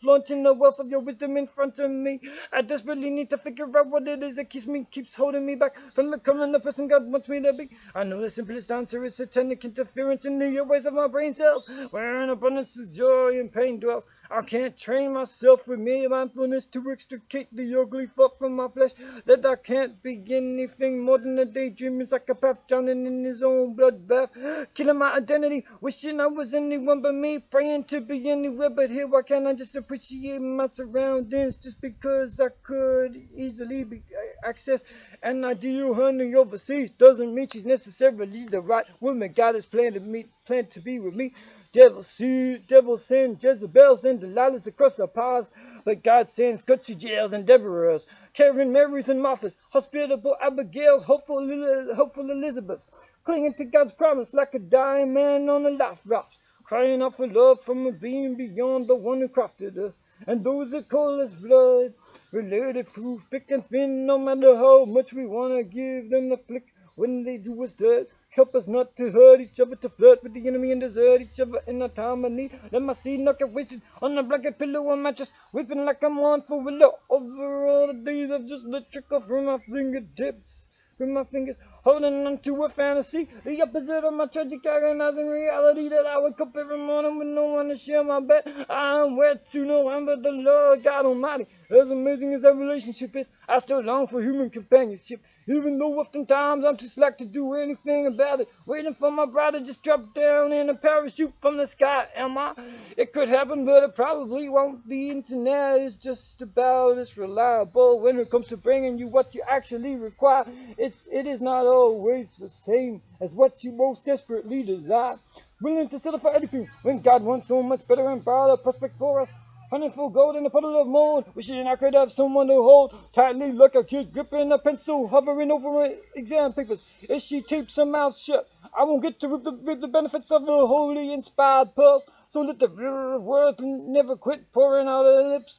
flaunting the wealth of your wisdom in front of me. I desperately need to figure out what it is that keeps holding me back from becoming the person God wants me to be. I know the simplest answer is satanic interference in the ways of my brain cells, where an abundance of joy and pain dwells. I can't train myself with mere mindfulness to extricate the ugly thought from my flesh, that I can't be anything more than a daydreaming psychopath drowning in his own bloodbath, killing my identity, wishing I was anyone but me, praying to be anywhere but here. Why can't I just appreciate my surroundings? Just because I could easily be accessed an ideal honey overseas doesn't mean she's necessarily the right woman God has planned to be with me. Devil send Jezebels and Delilahs across our paths, but God sends Gutsy Jails and Deborahs, Karen Marys and Marthas, hospitable Abigails, hopeful Elizabeths, clinging to God's promise like a dying man on a life raft, crying out for love from a being beyond the one who crafted us, and those that call us blood, related through thick and thin, no matter how much we want to give them the flick when they do us dirt. Help us not to hurt each other, to flirt with the enemy and desert each other in a time of need. Let my seed not get wasted on a blanket, pillow, or mattress, weeping like I'm on for willow. Over all the days I've just let trickle from my fingertips, from my fingers, holding on to a fantasy, the opposite of my tragic agonizing reality, that I wake up every morning with no one to share my bed. I'm wet to November, the Lord God Almighty. As amazing as that relationship is, I still long for human companionship, even though oftentimes I'm too slack to do anything about it. Waiting for my bride to just drop down in a parachute from the sky, am I? It could happen, but it probably won't. The internet is just about as reliable when it comes to bringing you what you actually require. It is not always the same as what you most desperately desire. Willing to settle for anything when God wants so much better and brighter prospects for us. Hunting for gold in a puddle of mold, wishing I could have someone to hold tightly like a kid gripping a pencil, hovering over my exam papers. If she tapes her mouth shut, I won't get to reap the benefits of the holy inspired pearls. So let the river of words never quit pouring out of her lips.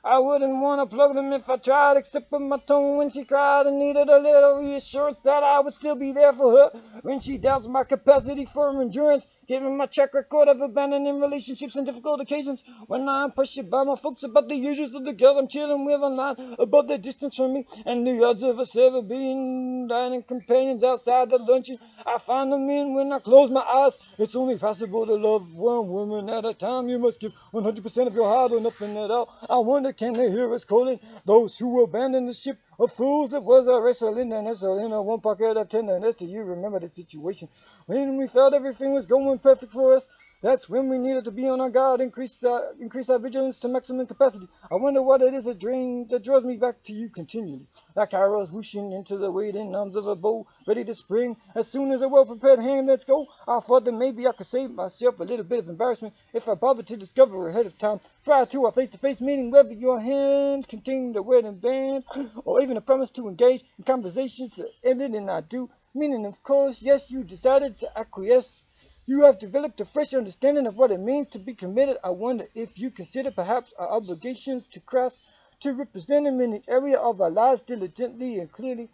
I wouldn't want to plug them if I tried, except with my tongue when she cried and needed a little reassurance that I would still be there for her when she doubts my capacity for endurance, given my track record of abandoning relationships on difficult occasions, when I'm pressured by my folks about the ages of the girls I'm chilling with online, about the distance from me, and the odds of us ever being dining companions outside the luncheon I find them in when I close my eyes. It's only possible to love one woman at a time. You must give 100% of your heart or nothing at all. I wonder, can they hear us calling those who abandoned the ship of fools? It was a wrestling and in a one pocket of tenderness. Do you remember the situation when we felt everything was going perfect for us? That's when we needed to be on our guard, increase our vigilance to maximum capacity. I wonder what it is that draws me back to you continually, like arrows whooshing into the waiting arms of a bow, ready to spring as soon as a well-prepared hand lets go. I thought that maybe I could save myself a little bit of embarrassment if I bothered to discover ahead of time, prior to our face-to-face meeting, whether your hand contained a wedding band or even a promise to engage in conversations that ended in I do, meaning, of course, yes, you decided to acquiesce. You have developed a fresh understanding of what it means to be committed. I wonder if you consider perhaps our obligations to Christ to represent him in each area of our lives diligently and clearly,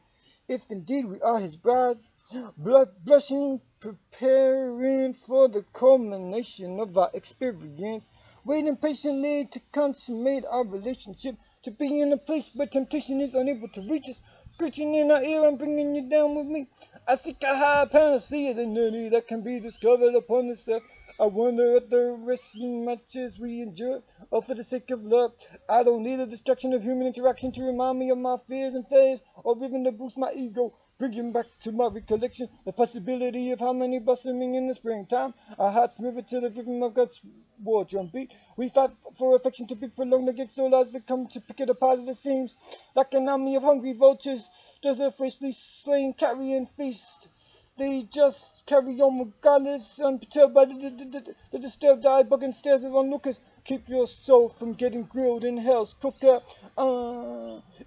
if indeed we are his brides, blushing, preparing for the culmination of our experience, waiting patiently to consummate our relationship, to be in a place where temptation is unable to reach us, screeching in our ear and bringing you down with me. I seek a higher panacea than any that can be discovered upon the self. I wonder at the wrestling matches we endure, or for the sake of love. I don't need a distraction of human interaction to remind me of my fears and fears, or even to boost my ego, bringing back to my recollection the possibility of harmony blossoming in the springtime. Our hearts move it to the rhythm of God's war drum beat. We fight for affection to be prolonged against all odds that come to pick it apart at the seams, like an army of hungry vultures, desultory slain carrion feast. They just carry on regardless, unperturbed by the disturbed eye, bugging stares of onlookers. Keep your soul from getting grilled in hell's cooker.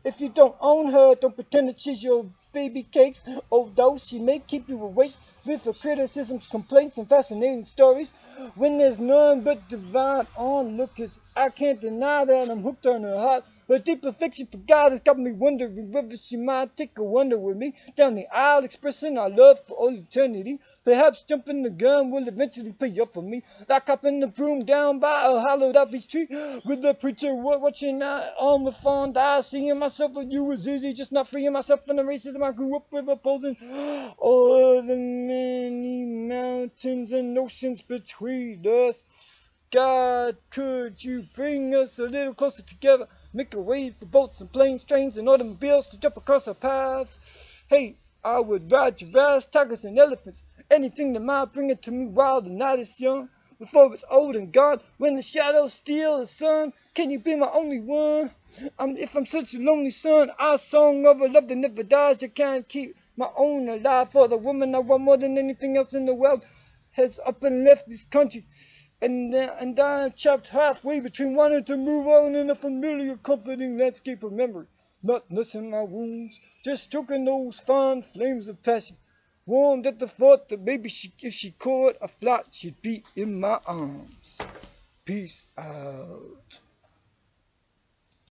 If you don't own her, don't pretend that she's your baby cakes. Although she may keep you awake with her criticisms, complaints, and fascinating stories, when there's none but divine onlookers, I can't deny that I'm hooked on her heart. Her deep affection for God has got me wondering whether she might take a wander with me down the aisle, expressing our love for all eternity. Perhaps jumping the gun will eventually pay up for me, like hopping the broom down by a hollowed out beach tree, with the preacher watching on with fond eyes, seeing myself with you was easy, just not freeing myself from the racism I grew up with, opposing all the many mountains and oceans between us. God, could you bring us a little closer together? Make a way for boats and planes, trains, and automobiles to jump across our paths. Hey, I would ride giraffes, tigers, and elephants. Anything that might bring it to me while the night is young. Before it's old and gone, when the shadows steal the sun. Can you be my only one? If I'm such a lonely son, our song of a love that never dies. You can't keep my own alive. For the woman I want more than anything else in the world has up and left this country. And I'm trapped halfway between wanting to move on in a familiar, comforting landscape of memory. Not nursing my wounds, just stroking those fond flames of passion. Warmed at the thought that maybe if she caught a flight, she'd be in my arms. Peace out.